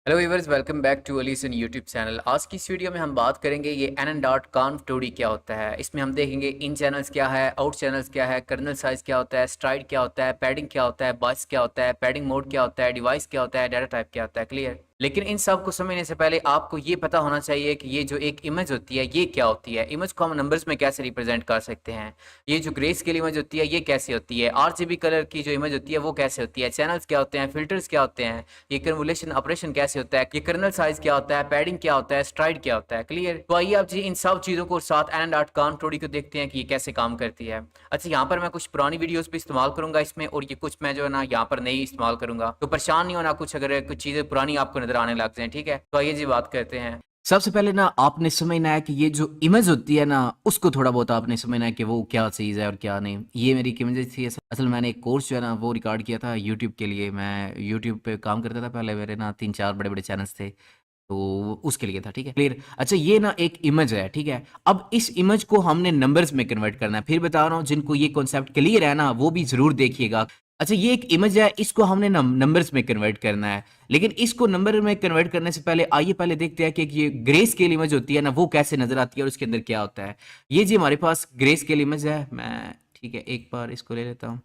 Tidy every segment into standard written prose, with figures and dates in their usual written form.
Hello viewers, welcome back to Alison YouTube channel. आज की इस वीडियो में हम बात करेंगे ये NN.conf2D क्या होता है। इसमें हम देखेंगे इन चैनल्स क्या है, आउट चैनल्स क्या है, कर्नल साइज क्या होता है, स्ट्राइड क्या होता है, पैडिंग क्या होता है, बस क्या होता है, पैडिंग मोड क्या होता है, डिवाइस क्या होता है, डाटा टाइप क्या होता है। क्लियर। लेकिन इन सब को समझने से पहले आपको ये पता होना चाहिए कि ये जो एक इमेज होती है ये क्या होती है। इमेज को हम नंबर्स में कैसे रिप्रेजेंट कर सकते हैं। ये जो ग्रे स्केल इमेज होती है ये कैसे होती है। RGB कलर की जो इमेज होती है वो कैसे होती है। चैनल्स क्या होते हैं, फिल्टर्स क्या होते हैं, ये कन्वोल्यूशन ऑपरेशन कैसे होता है, ये कर्नल साइज क्या होता है, पैडिंग क्या होता है, स्ट्राइड क्या होता है। क्लियर। तो आइए आप जी इन सब चीज़ों को साथ NN.conf2D को देखते हैं कि ये कैसे काम करती है। अच्छा, यहाँ पर मैं कुछ पुरानी वीडियोस भी इस्तेमाल करूंगा इसमें, और ये कुछ मैं जो है ना यहाँ पर नई इस्तेमाल करूंगा, तो परेशान नहीं होना कुछ अगर कुछ चीज़ें पुरानी आपको नजर आने लग जाए। ठीक है, तो आइए जी बात करते हैं। सबसे पहले ना आपने समझना है कि ये जो इमेज होती है ना उसको थोड़ा बहुत आपने समझना है कि वो क्या चीज़ है और क्या नहीं। ये मेरी एक इमेज थी। असल मैंने एक कोर्स जो है ना वो रिकॉर्ड किया था यूट्यूब के लिए। मैं यूट्यूब पे काम करता था पहले, मेरे ना 3-4 बड़े-बड़े चैनल्स थे, तो उसके लिए था। ठीक है, क्लियर। अच्छा, ये ना एक इमेज है, ठीक है। अब इस इमेज को हमने नंबर्स में कन्वर्ट करना है। फिर बता रहा हूँ, जिनको ये कॉन्सेप्ट क्लियर है ना वो भी ज़रूर देखिएगा। अच्छा, ये एक इमेज है, इसको हमने नंबर्स में कन्वर्ट करना है। लेकिन इसको नंबर में कन्वर्ट करने से पहले आइए पहले देखते हैं कि ये ग्रे स्केल इमेज होती है ना वो कैसे नजर आती है और उसके अंदर क्या होता है। ये जी हमारे पास ग्रे स्केल इमेज है। मैं ठीक है एक बार इसको ले लेता हूँ।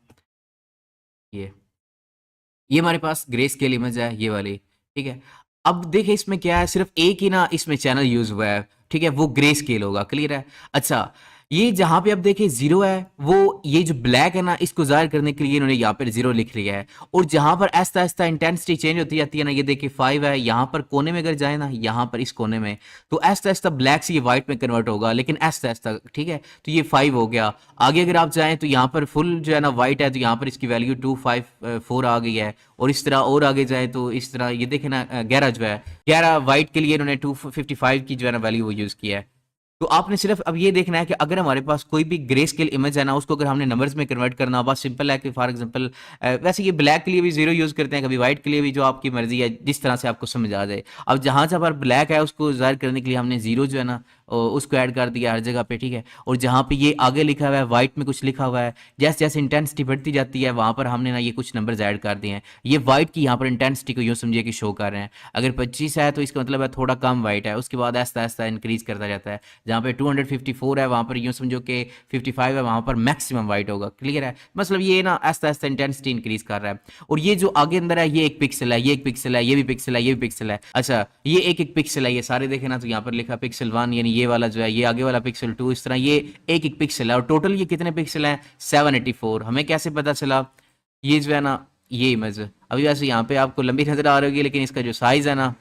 ये ये हमारे पास ग्रे स्केल इमेज है, ये वाली। ठीक है। अब देखिए इसमें क्या है, सिर्फ एक ही ना इसमें चैनल यूज हुआ है। ठीक है, वो ग्रे स्केल होगा। क्लियर है। अच्छा, ये जहां पे अब देखिए जीरो है, वो ये जो ब्लैक है ना इसको जाहिर करने के लिए इन्होंने यहाँ पर जीरो लिख लिया है। और जहां पर ऐसा ऐसा इंटेंसिटी चेंज होती जाती है ना, ये देखिए 5 है यहाँ पर कोने में, अगर जाए ना यहाँ पर इस कोने में, तो ऐसा ऐसा ब्लैक से ये व्हाइट में कन्वर्ट होगा, लेकिन ऐसा ऐसा। ठीक है, तो ये 5 हो गया। आगे अगर आप जाएं तो यहाँ पर फुल जो है ना व्हाइट है, तो यहाँ पर इसकी वैल्यू 254 आ गई है। और इस तरह और आगे जाए तो इस तरह ये देखे ना 11 जो है, 11 व्हाइट के लिए इन्होंने 255 की जो है ना वैल्यू वो यूज किया है। तो आपने सिर्फ अब ये देखना है कि अगर हमारे पास कोई भी ग्रे स्केल इमेज है ना उसको अगर हमने नंबर्स में कन्वर्ट करना, बस सिंपल है कि फॉर एग्जांपल वैसे ये ब्लैक के लिए भी जीरो यूज करते हैं, कभी व्हाइट के लिए भी, जो आपकी मर्जी है जिस तरह से आपको समझ आ जाए। अब जहां जहां पर ब्लैक है उसको जाहिर करने के लिए हमने जीरो जो है ना उसको ऐड कर दिया हर जगह पे। ठीक है, और जहां पे ये आगे लिखा हुआ है व्हाइट में कुछ लिखा हुआ है, जैसे जैसे इंटेंसिटी बढ़ती जाती है वहां पर हमने ना ये कुछ नंबर्स ऐड कर दिए हैं। ये व्हाइट की यहाँ पर इंटेंसिटी को यूँ समझिए कि शो कर रहे हैं। अगर 25 है तो इसका मतलब है थोड़ा कम व्हाइट है, उसके बाद ऐसा ऐसा इंक्रीज करता जाता है। जहाँ पे 254 है वहाँ पर यूँ समझो कि 55 है, वहाँ पर मैक्सिमम वाइट होगा। क्लियर है, मतलब ये ना ऐसा ऐसा इंटेंसिटी इंक्रीज कर रहा है। और ये जो आगे अंदर है ये एक पिक्सल है, ये एक पिक्सल है, ये भी पिक्सल है, ये भी पिक्सल है। अच्छा, ये एक एक पिक्सल है, ये सारे देखे ना तो यहाँ पर लिखा पिक्सल 1, यानी ये वाला जो है, ये आगे वाला पिक्सल 2, इस तरह ये एक एक पिक्सल है। और टोटल ये कितने पिक्सल हैं? 784। हमें कैसे पता चला? ये जो है ना ये इमेज अभी वैसे यहाँ पे आपको लंबी नजर आ रही होगी, लेकिन इसका जो साइज है ना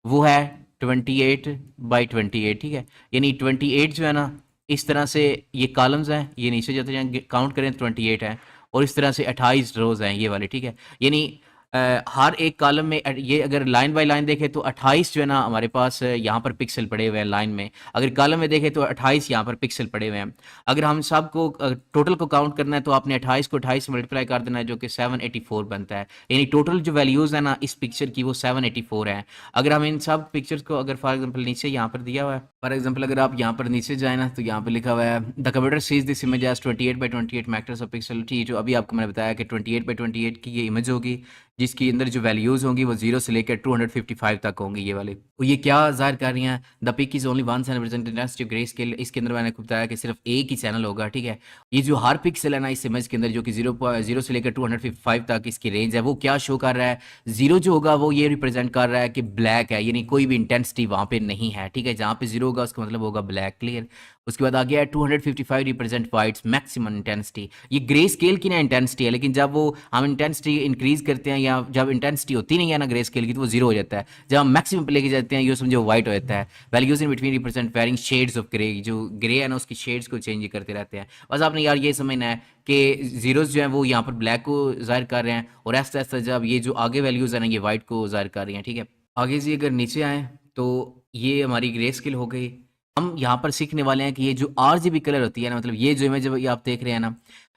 वो है 28 बाई 28। ठीक है, यानी 28 जो है ना इस तरह से ये कॉलम्स हैं, ये नीचे जाते हैं, काउंट करें 28 है। और इस तरह से 28 रोज हैं ये वाले। ठीक है, यानी हर एक कॉलम में ये अगर लाइन बाय लाइन देखें तो 28 जो है ना हमारे पास यहाँ पर पिक्सल पड़े हुए हैं लाइन में। अगर कॉलम में देखें तो 28 यहाँ पर पिक्सल पड़े हुए हैं। अगर हम सबको टोटल को काउंट करना है तो आपने 28 को 28 से मल्टीप्लाई कर देना है, जो कि 784 बनता है। यानी टोटल जो वैल्यूज़ है ना इस पिक्चर की वो 784 है। अगर हम इन सब पिक्चर्स को अगर फॉर एग्जांपल नीचे यहाँ पर दिया हुआ है, फॉर एग्जांपल अगर आप यहाँ पर नीचे जाए ना तो यहाँ पर लिखा हुआ है the computer sees this image as 28 by 28 matrix of pixel. ठीक, जो अभी आपको मैंने बताया कि 28 बाई 28 की ये इमेज होगी, जिसकी अंदर जो वैल्यूज़ होंगी वो 0 से लेकर 255 तक होंगी ये वाले। तो ये क्या ज़ाहिर कर रही हैं? The pic is only one channel present intensity grey scale. इसके अंदर मैंने आपको बताया कि सिर्फ एक ही चैनल होगा। ठीक है, ये जो हर पिक्सल है ना इस इमेज के अंदर, जो कि 0 से लेकर 255 तक इसकी रेंज है, वो क्या शो कर रहा है? जीरो जो होगा वो ये रिप्रेजेंट कर रहा है कि ब्लैक है, यानी कोई भी इंटेंसिटी वहाँ पे नहीं है। ठीक है, जहाँ पे जीरो होगा उसका मतलब होगा ब्लैक। क्लियर। उसके बाद आ गया है 255 रिप्रेजेंट वाइट्स मैक्सिमम इंटेंसिटी। ये ग्रे स्केल की ना इंटेंसिटी है, लेकिन जब वो हम इंटेंसिटी इंक्रीज करते हैं या जब इंटेंसिटी होती नहीं है ना ग्रे स्केल की तो वो जीरो हो जाता है। जब हम मैक्सिमम पे लेके जाते हैं ये समझो वाइट हो जाता है। Values in between represent varying shades of grey. जो ग्रे है ना उसकी शेड्स को चेंज करते रहते हैं। बस आपने यार ये समझना है कि जीरोज जो है वो यहाँ पर ब्लैक को जाहिर कर रहे हैं, और ऐसा ऐसा जब ये जो आगे वैल्यूज है ना ये वाइट को जाहिर कर रही हैं। ठीक है, आगे जी अगर नीचे आए तो ये हमारी ग्रे स्केल हो गई। हम यहाँ पर सीखने वाले हैं कि ये जो RGB कलर होती है ना, मतलब ये जो इमेज ये आप देख रहे हैं ना,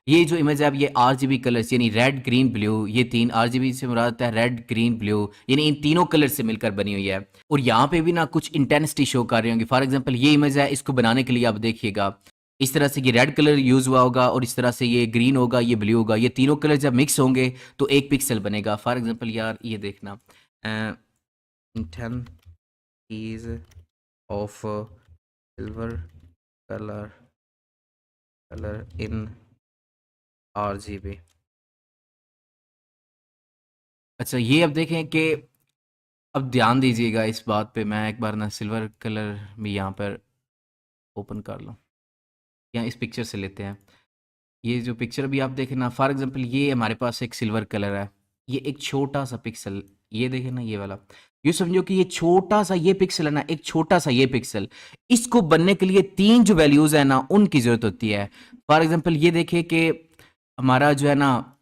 ये जो इमेज है अब ये RGB कलर्स यानी रेड ग्रीन ब्लू, ये तीन RGB से मुराद होता है रेड ग्रीन ब्लू, यानी इन तीनों कलर से मिलकर बनी हुई है। और यहाँ पे भी ना कुछ इंटेंसिटी शो कर रही होंगी। फॉर एग्जांपल ये इमेज है, इसको बनाने के लिए आप देखिएगा इस तरह से ये रेड कलर यूज हुआ होगा, और इस तरह से ये ग्रीन होगा, ये ब्लू होगा। ये तीनों कलर जब मिक्स होंगे तो एक पिक्सल बनेगा। फॉर एग्जाम्पल यार ये देखना, 10 keys of silver color in RGB। अच्छा, ये अब देखें कि अब ध्यान दीजिएगा इस बात पे। मैं एक बार ना सिल्वर कलर भी यहाँ पर ओपन कर लूँ, या इस पिक्चर से लेते हैं। ये जो पिक्चर अभी आप देखें ना, फॉर एग्जांपल ये हमारे पास एक सिल्वर कलर है, ये एक छोटा सा पिक्सल, ये देखें ना, ये वाला। ये समझो कि ये छोटा सा ये पिक्सल है ना, एक छोटा सा ये पिक्सल, इसको बनने के लिए तीन जो वैल्यूज है ना उनकी जरूरत होती है। फॉर एग्जांपल ये देखें कि हमारा जो है ना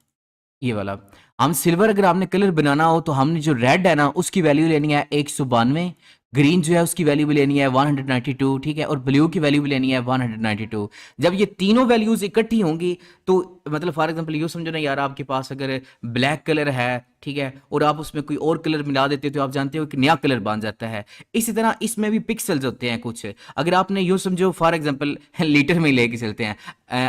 ये वाला, हम सिल्वर अगर आपने कलर बनाना हो तो हमने जो रेड है ना उसकी वैल्यू लेनी है 192, ग्रीन जो है उसकी वैल्यू भी लेनी है 192, ठीक है, और ब्लू की वैल्यू भी लेनी है 192। जब ये तीनों वैल्यूज इकट्ठी होंगी तो मतलब फॉर एग्जांपल ये समझो ना यार, आपके पास अगर ब्लैक कलर है, ठीक है, और आप उसमें कोई और कलर मिला देते हो तो आप जानते हो कि नया कलर बन जाता है। इसी तरह इसमें भी पिक्सल्स होते हैं कुछ। अगर आपने यूँ समझो फॉर एग्जांपल लीटर में लेके चलते हैं,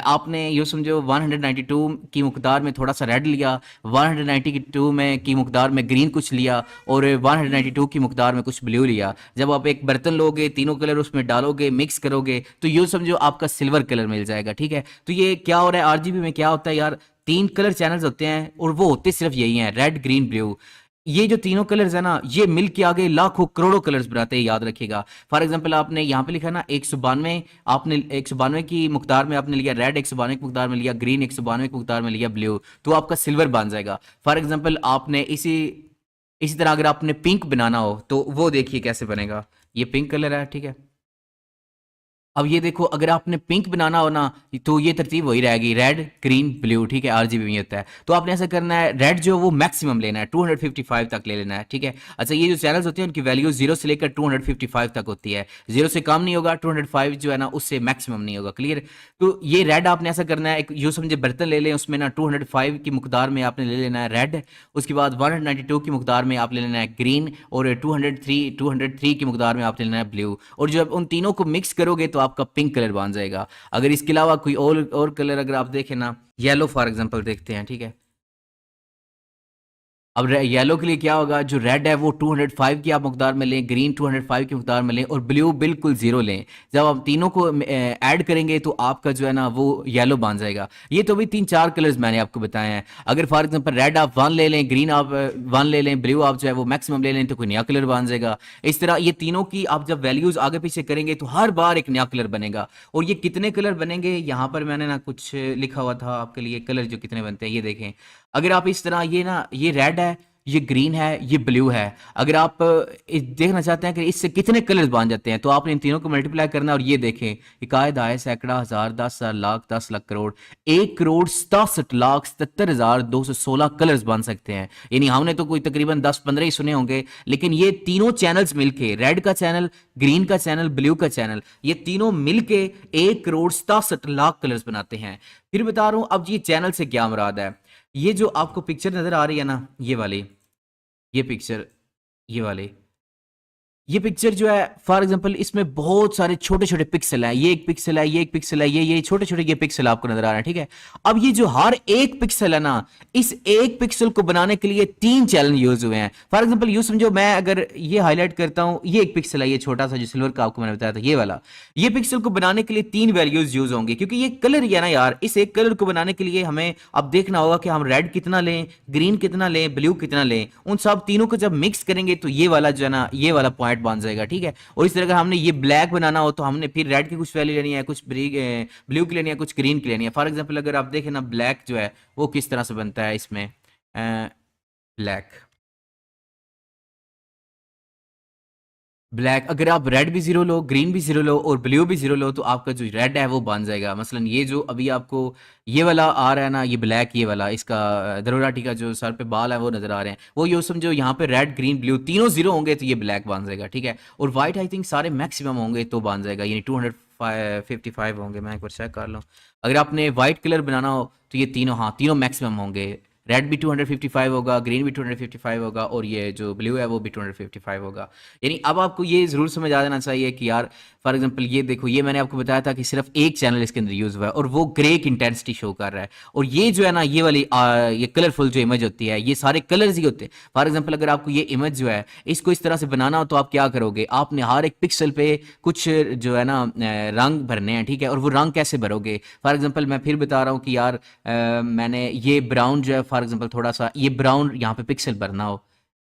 आपने यूँ समझो 192 की मकदार में थोड़ा सा रेड लिया, 192 में की मकदार में ग्रीन कुछ लिया, और 192 की मकदार में कुछ ब्लू लिया। जब आप एक बर्तन लोगे, तीनों कलर उसमें डालोगे, मिक्स करोगे, तो यूँ समझो आपका सिल्वर कलर मिल जाएगा, ठीक है। तो ये क्या हो रहा है, आरजीबी में क्या होता है यार, तीन कलर चैनल्स होते हैं और वो होते सिर्फ यही हैं, रेड ग्रीन ब्लू। ये जो तीनों कलर्स है ना, ये मिल के आगे लाखों करोड़ों कलर्स बनाते हैं, याद रखिएगा। फॉर एग्जांपल आपने यहाँ पे लिखा ना 192, आपने 192 की मुकदार में आपने लिया रेड, 192 की मुकदार में लिया ग्रीन, 192 की मुकदार में लिया ब्लू, तो आपका सिल्वर बन जाएगा। फॉर एग्जांपल आपने इसी इसी तरह अगर आपने पिंक बनाना हो तो वो देखिए कैसे बनेगा। ये पिंक कलर है, ठीक है। अब ये देखो, अगर आपने पिंक बनाना हो ना तो ये तरतीब वही रहेगी, रेड ग्रीन ब्लू, ठीक है, आरजीबी में होता है। तो आपने ऐसा करना है, रेड जो वो मैक्सिमम लेना है, 255 तक ले लेना है, ठीक है। अच्छा, ये जो चैनल्स होते हैं उनकी वैल्यू 0 से लेकर 255 तक होती है, 0 से कम नहीं होगा, 205 जो है ना उससे मैक्सिमम नहीं होगा, क्लियर। तो ये रेड आपने ऐसा करना है, एक यूँ समझे बर्तन ले लें, उसमें ना 205 की मुकदार में आपने ले लेना है रेड, उसके बाद 192 की मुकदार में आप ले लेना है ग्रीन, और 203 की मुकदार में आप ले लेना है ब्लू, और जब उन तीनों को मिक्स करोगे तो आपका पिंक कलर बन जाएगा। अगर इसके अलावा कोई और कलर अगर आप देखें ना, येलो फॉर एग्जांपल देखते हैं, ठीक है। अब येलो के लिए क्या होगा, जो रेड है वो 205 की आप मकदार में लें, ग्रीन 205 की मकदार में लें, और ब्लू बिल्कुल जीरो लें। जब आप तीनों को ऐड करेंगे तो आपका जो है ना वो येलो बन जाएगा। ये तो भी तीन चार कलर्स मैंने आपको बताए हैं। अगर फॉर एग्जांपल रेड आप 1 ले लें, ग्रीन आप 1 ले लें, ब्लू आप जो है वो मैक्सिमम ले लें, तो कोई नया कलर बन जाएगा। इस तरह ये तीनों की आप जब वैल्यूज आगे पीछे करेंगे तो हर बार एक नया कलर बनेगा। और ये कितने कलर बनेंगे, यहाँ पर मैंने ना कुछ लिखा हुआ था आपके लिए, कलर जो कितने बनते हैं ये देखें। अगर आप इस तरह ये ना, ये रेड है, ये ग्रीन है, ये ब्लू है, अगर आप देखना चाहते हैं कि इससे कितने कलर्स बन जाते हैं तो आपने इन तीनों को मल्टीप्लाई करना है, और ये देखें, इकायद आए सैकड़ा हजार 10,000 लाख 10 लाख करोड़, 1,67,77,216 कलर्स बन सकते हैं। यानी हमने तो कोई तकरीबन 10-15 ही सुने होंगे, लेकिन ये तीनों चैनल्स मिलके, रेड का चैनल, ग्रीन का चैनल, ब्लू का चैनल, ये तीनों मिलके 1,67,00,000 कलर्स बनाते हैं। फिर बता रहा हूं अब ये चैनल से क्या मुराद है। ये जो आपको पिक्चर नजर आ रही है ना, ये वाली, ये पिक्चर, ये वाली, ये पिक्चर जो है फॉर एग्जांपल इसमें बहुत सारे छोटे छोटे पिक्सल हैं, ये एक पिक्सल है, ये एक पिक्सल है, ये छोटे छोटे ये पिक्सल आपको नजर आ रहा है, ठीक है। अब ये जो हर एक पिक्सल है ना, इस एक पिक्सल को बनाने के लिए 3 चैनल यूज हुए हैं। फॉर एग्जांपल यूज समझो, मैं अगर ये हाईलाइट करता हूं, ये एक पिक्सल है, ये छोटा सा जो सिल्वर का आपको मैंने बताया था, ये वाला, ये पिक्सल को बनाने के लिए 3 वैल्यूज यूज होंगे, क्योंकि ये कलर ही है ना यार। इस एक कलर को बनाने के लिए हमें अब देखना होगा कि हम रेड कितना लें, ग्रीन कितना लें, ब्लू कितना लें। उन सब तीनों को जब मिक्स करेंगे तो ये वाला जो है ना, ये वाला पॉइंट बन जाएगा, ठीक है। और इस तरह अगर हमने ये ब्लैक बनाना हो तो हमने फिर रेड की कुछ वैल्यू लेनी है, कुछ ब्लू की लेनी है, कुछ ग्रीन की लेनी है। फॉर एग्जांपल अगर आप देखें ना, ब्लैक जो है वो किस तरह से बनता है, इसमें ब्लैक, ब्लैक अगर आप रेड भी 0 लो, ग्रीन भी 0 लो और ब्लू भी 0 लो तो आपका जो रेड है वो बन जाएगा। मसलन ये जो अभी आपको ये वाला आ रहा है ना, ये ब्लैक, ये वाला, इसका दरोराटी का जो सर पे बाल है वो नजर आ रहे हैं, वो ये समझो यहाँ पे रेड ग्रीन ब्लू तीनों 0 होंगे तो ये ब्लैक बन जाएगा, ठीक है। और वाइट आई थिंक सारे मैक्सिमम होंगे तो बन जाएगा, यानी 255 होंगे। मैं एक बार चेक कर लूँ। अगर आपने वाइट कलर बनाना हो तो ये तीनों, हाँ तीनों मैक्सिमम होंगे, रेड भी 255 होगा, ग्रीन भी 255 होगा, और ये जो ब्लू है वो भी 255 होगा। यानी अब आपको ये ज़रूर समझ आ जाना चाहिए कि यार फॉर एग्जांपल ये देखो, ये मैंने आपको बताया था कि सिर्फ एक चैनल इसके अंदर यूज़ हुआ है और वो ग्रे की इंटेंसिटी शो कर रहा है। और ये जो है ना, ये वाली ये कलरफुल जो इमेज होती है, ये सारे कलर्स ही होते हैं। फॉर एग्जांपल अगर आपको ये इमेज जो है इसको इस तरह से बनाना हो तो आप क्या करोगे, आपने हर एक पिक्सल पे कुछ जो है ना रंग भरने हैं, ठीक है। और वो रंग कैसे भरोगे, फॉर एग्जांपल मैं फिर बता रहा हूँ कि यार मैंने ये ब्राउन जो है फॉर एग्जांपल थोड़ा सा ये ब्राउन यहाँ पे पिक्सल भरना हो,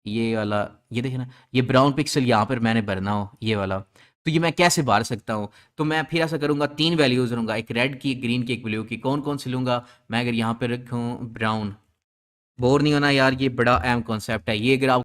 ये वाला, ये देखे ना, ये ब्राउन पिक्सल यहाँ पर मैंने भरना हो ये वाला, तो ये मैं कैसे भर सकता हूँ। तो मैं फिर ऐसा करूँगा, तीन वैल्यूज़ लूँगा, एक रेड की, एक ग्रीन की, एक ब्लू की। कौन कौन सी लूँगा मैं, अगर यहाँ पे रखूँ ब्राउन, बोर नहीं होना यार, ये बड़ा अहम कॉन्सेप्ट है। ये अगर आप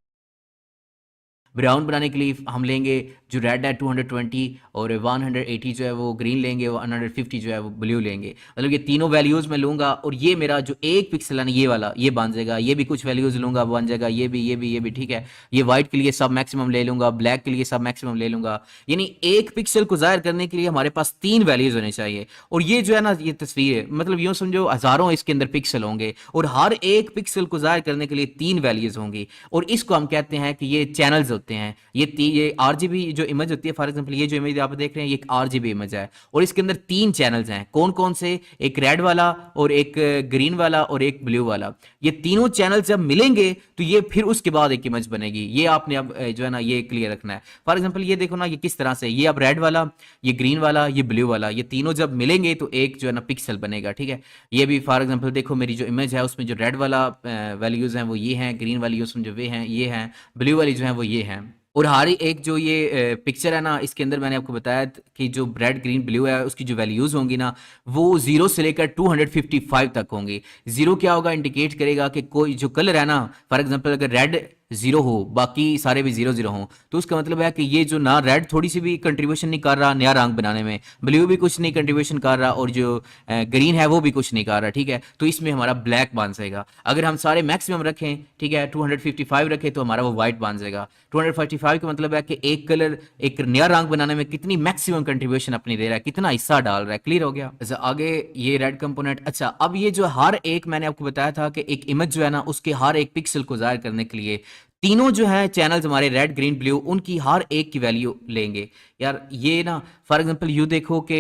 ब्राउन बनाने के लिए हम लेंगे जो रेड है 220, और 180 जो है वो ग्रीन लेंगे, 150 जो है वो ब्लू लेंगे। मतलब ये तीनों वैल्यूज़ मैं लूँगा और ये मेरा जो एक पिक्सल है ना, ये वाला ये बन जाएगा। ये भी कुछ वैल्यूज़ लूँगा, बन जाएगा, ये भी, ये भी, ये भी, ठीक है। ये वाइट के लिए सब मैक्सिमम ले लूँगा, ब्लैक के लिए सब मैक्सिमम ले लूँगा। यानी एक पिक्सल को ज़ाहिर करने के लिए हमारे पास तीन वैल्यूज़ होनी चाहिए। और ये जो है ना, ये तस्वीर है, मतलब यूँ समझो हज़ारों इसके अंदर पिक्सल होंगे और हर एक पिक्सल को ज़ाहिर करने के लिए तीन वैल्यूज़ होंगी। और इसको हम कहते हैं कि ये चैनल्स होते हैं। ये आरजीबी जो इमेज होती है, फॉर एग्जांपल ये जो इमेज आप देख रहे हैं, ये एक आरजीबी इमेज है और इसके अंदर तीन चैनल्स हैं। कौन कौन से, एक रेड वाला और एक ग्रीन वाला और एक ब्लू वाला। ये तीनों चैनल जब मिलेंगे तो ये फिर उसके बाद एक इमेज बनेगी। ये आपने अब जो है ना ये क्लियर रखना है। फॉर एग्जांपल ये देखो ना, ये किस तरह से, ये अब रेड वाला, ये ग्रीन वाला, ये ब्लू वाला, ये तीनों जब मिलेंगे तो एक जो है ना पिक्सल बनेगा, ठीक है। ये भी फॉर एग्जांपल देखो, मेरी जो इमेज है उसमें जो रेड वाला वैल्यूज हैं वो ये हैं, ग्रीन वाली उसमें जो वे हैं ये हैं, ब्लू वाली जो है वो ये हैं। और हर एक जो ये पिक्चर है ना, इसके अंदर मैंने आपको बताया कि जो रेड ग्रीन ब्लू है उसकी जो वैल्यूज़ होंगी ना, वो 0 से लेकर 255 तक होंगी। 0 क्या होगा, इंडिकेट करेगा कि कोई जो कलर है ना, फॉर एग्जांपल अगर रेड 0 हो, बाकी सारे भी 0 0 हों, तो उसका मतलब है कि ये जो ना रेड थोड़ी सी भी कंट्रीब्यूशन नहीं कर रहा नया रंग बनाने में, ब्लू भी कुछ नहीं कंट्रीब्यूशन कर रहा, और जो ग्रीन है वो भी कुछ नहीं कर रहा, ठीक है। तो इसमें हमारा ब्लैक बन जाएगा। अगर हम सारे मैक्सिमम रखें, ठीक है, 255 रखें तो हमारा वो वाइट बन जाएगा। 255 का मतलब है कि एक कलर एक नया रंग बनाने में कितनी मैक्सिमम कंट्रीब्यूशन अपनी दे रहा है, कितना हिस्सा डाल रहा है। क्लियर हो गया। अच्छा, आगे ये रेड कंपोनेंट। अच्छा, अब ये जो हर एक मैंने आपको बताया था कि एक इमेज जो है ना उसके हर एक पिक्सल को जाहिर करने के लिए तीनों जो है चैनल्स हमारे रेड ग्रीन ब्लू, उनकी हर एक की वैल्यू लेंगे। यार ये ना फॉर एग्जांपल यू देखो कि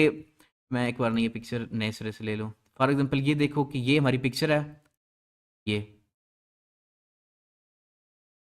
मैं एक बार ना ये पिक्चर नए सिरे से ले लूँ। फॉर एग्जांपल ये देखो कि ये हमारी पिक्चर है, ये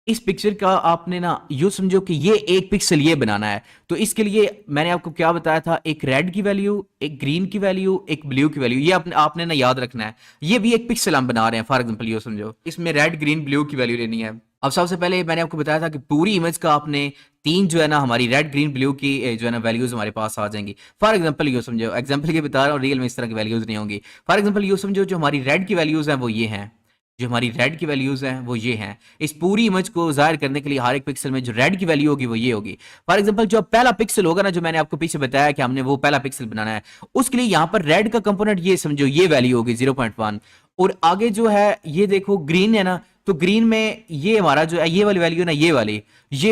इस पिक्चर का आपने ना यूँ समझो कि ये एक पिक्सल ये बनाना है। तो इसके लिए मैंने आपको क्या बताया था, एक रेड की वैल्यू, एक ग्रीन की वैल्यू, एक ब्लू की वैल्यू, ये आपने ना याद रखना है। ये भी एक पिक्सल हम बना रहे हैं। फॉर एग्जांपल यूँ समझो इसमें रेड ग्रीन ब्लू की वैल्यू लेनी है। अब सबसे पहले मैंने आपको बताया था कि पूरी इमेज का आपने तीन जो है ना हमारी रेड ग्रीन ब्लू की जो है ना वैल्यूज हमारे पास आ जाएंगी। फॉर एग्जांपल यूँ समझो, एग्जांपल के बता रहा हूँ, रियल में इस तरह की वैल्यूज नहीं होंगी। फॉर एग्जांपल यूँ समझो जो हमारी रेड की वैल्यूज हैं वो ये हैं, जो हमारी रेड की वैल्यूज हैं वो ये हैं। इस पूरी इमेज को जाहिर करने के लिए हर एक पिक्सल में जो रेड की वैल्यू होगी वो ये होगी। फॉर एग्जांपल जो पहला पिक्सल होगा ना, जो मैंने आपको पीछे बताया कि हमने वो पहला पिक्सल बनाना है, उसके लिए यहाँ पर रेड का कंपोनेंट ये समझो ये वैल्यू होगी 0.1। और आगे जो है ये देखो ग्रीन है ना, तो ग्रीन में ये हमारा जो है ये वाली वैल्यू ना, ये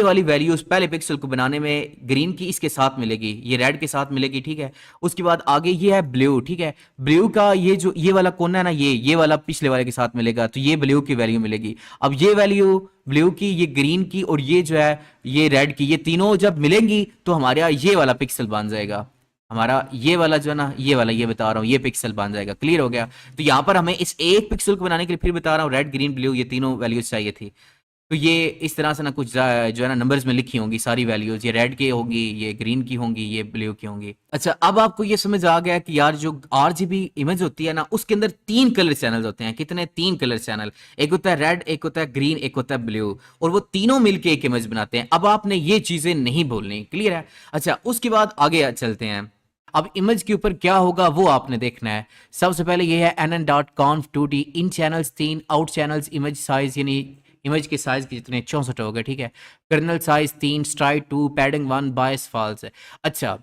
वाली वैल्यू उस पहले पिक्सल को बनाने में ग्रीन की इसके साथ मिलेगी, ये रेड के साथ मिलेगी, ठीक है। उसके बाद आगे ये है ब्लू, ठीक है। ब्लू का ये जो ये वाला कोना है ना, ये वाला पिछले वाले के साथ मिलेगा, तो ये ब्लू की वैल्यू मिलेगी। अब ये वैल्यू ब्लू की, ये ग्रीन की और ये जो है ये रेड की, ये तीनों जब मिलेंगी तो हमारे यहाँ ये वाला पिक्सल बन जाएगा। हमारा ये वाला जो है ना, ये वाला ये बता रहा हूँ, ये पिक्सल बन जाएगा। क्लियर हो गया। तो यहाँ पर हमें इस एक पिक्सल को बनाने के लिए फिर बता रहा हूँ रेड ग्रीन ब्लू ये तीनों वैल्यूज चाहिए थी। तो ये इस तरह से ना कुछ जो है ना नंबर्स में लिखी होंगी सारी वैल्यूज, ये रेड की होंगी, ये ग्रीन की होंगी, ये ब्लू की होंगी। अच्छा, अब आपको ये समझ आ गया कि यार जो आरजीबी इमेज होती है ना उसके अंदर तीन कलर चैनल होते हैं। कितने? तीन कलर चैनल। एक होता है रेड, एक होता है ग्रीन, एक होता है ब्लू, और वो तीनों मिलके एक इमेज बनाते हैं। अब आपने ये चीजें नहीं भूलनी। क्लियर है। अच्छा, उसके बाद आगे चलते हैं। अब इमेज के ऊपर क्या होगा वो आपने देखना है। सबसे पहले ये है nn.conf2d, in channels 3, out channels, image size यानी इमेज के साइज के जितने 64 हो गए, ठीक है। Kernel size 3, stride 2, padding 1, bias false है। अच्छा,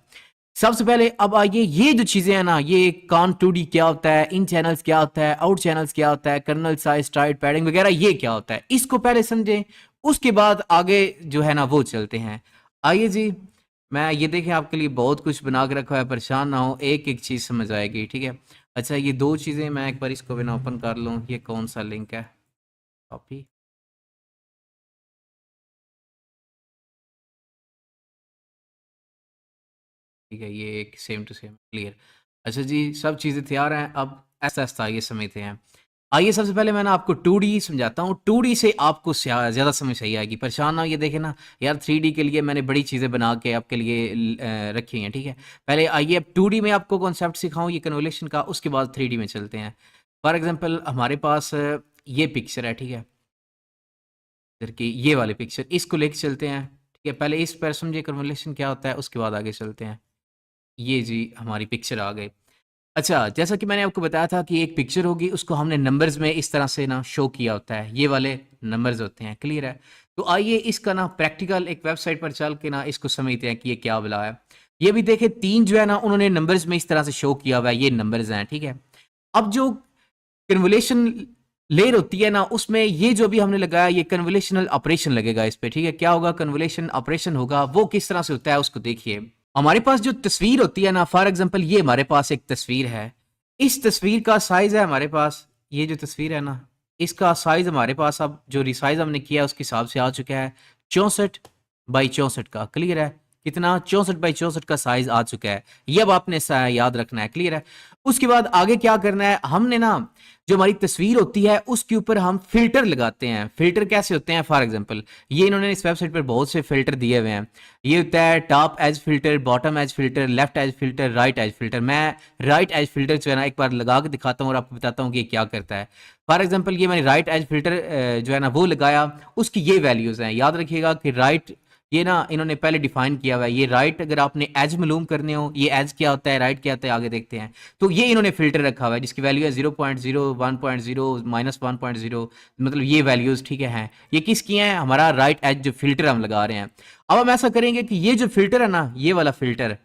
सबसे पहले अब आइए ये जो चीजें हैं ना, ये conf2d क्या होता है, इन चैनल्स क्या होता है, आउट चैनल्स क्या होता है, कर्नल साइज, स्ट्राइड, पैडिंग वगैरह ये क्या होता है, इसको पहले समझें। उसके बाद आगे जो है ना वो चलते हैं। आइए जी, मैं ये देखें आपके लिए बहुत कुछ बना के रखा है, परेशान ना हो, एक एक चीज़ समझ आएगी, ठीक है। अच्छा, ये दो चीज़ें मैं एक बार इसको बिना ओपन कर लूँ, ये कौन सा लिंक है, कॉपी, ठीक है, ये एक सेम टू सेम क्लियर। अच्छा जी, सब चीज़ें तैयार हैं, अब ऐसा-ऐसा आइए समझते हैं। आइए सबसे पहले मैं ना आपको 2D समझाता हूँ, 2D से आपको ज़्यादा समझ सही आएगी। परेशान ना होइए, देखें ना यार 3D के लिए मैंने बड़ी चीज़ें बना के आपके लिए रखी हुई हैं, ठीक है। पहले आइए अब 2D में आपको कॉन्सेप्ट सिखाऊँ ये कन्वोल्यूशन का, उसके बाद 3D में चलते हैं। फॉर एग्ज़ाम्पल हमारे पास ये पिक्चर है, ठीक है, इधर की ये वाली पिक्चर, इसको लेके चलते हैं, ठीक है। पहले इस पर समझिए कन्वोल्यूशन क्या होता है, उसके बाद आगे चलते हैं। ये जी हमारी पिक्चर आ गई। अच्छा, जैसा कि मैंने आपको बताया था कि एक पिक्चर होगी, उसको हमने नंबर्स में इस तरह से ना शो किया होता है, ये वाले नंबर्स होते हैं, क्लियर है। तो आइए इसका ना प्रैक्टिकल एक वेबसाइट पर चल के ना इसको समझते हैं कि ये क्या बला है। ये भी देखें, तीन जो है ना उन्होंने नंबर्स में इस तरह से शो किया हुआ है, ये नंबर्स हैं, ठीक है। अब जो कन्वोल्यूशन लेयर होती है ना, उसमें ये जो भी हमने लगाया, ये कन्वोल्यूशनल ऑपरेशन लगेगा इस पे, ठीक है। क्या होगा, कन्वोल्यूशन ऑपरेशन होगा, वो किस तरह से होता है उसको देखिए। हमारे पास जो तस्वीर होती है ना, फॉर एग्जांपल ये हमारे पास एक तस्वीर है, इस तस्वीर का साइज है हमारे पास, ये जो तस्वीर है ना, इसका साइज हमारे पास अब जो रिसाइज हमने किया उसके हिसाब से आ चुका है 64 बाई 64 का, क्लियर है। कितना, 64 बाई 64 का साइज आ चुका है। ये अब आपने याद रखना है, क्लियर है। उसके बाद आगे क्या करना है, हमने ना जो हमारी तस्वीर होती है उसके ऊपर हम फिल्टर लगाते हैं। फिल्टर कैसे होते हैं, फॉर एग्जांपल ये इन्होंने इस वेबसाइट पर बहुत से फिल्टर दिए हुए हैं। ये होता है top edge filter, bottom edge filter, left edge filter, right edge filter. मैं राइट एज फिल्टर जो है ना एक बार लगा के दिखाता हूँ और आपको बताता हूँ कि ये क्या करता है। फॉर एग्जांपल ये मैंने राइट एज फिल्टर जो है ना वो लगाया, उसकी ये वैल्यूज हैं, याद रखिएगा कि राइट ये ना इन्होंने पहले डिफाइन किया हुआ है। ये राइट अगर आपने एज मालूम करने हो, ये एज क्या होता है, राइट क्या होता है, आगे देखते हैं। तो ये इन्होंने फिल्टर रखा हुआ है जिसकी वैल्यू है 0.0, 1.0, -1.0, मतलब ये वैल्यूज, ठीक है, हैं। ये किसकी हैं, हमारा राइट एज जो फिल्टर हम लगा रहे हैं। अब हम ऐसा करेंगे कि ये जो फिल्टर है ना, ये वाला फिल्टर,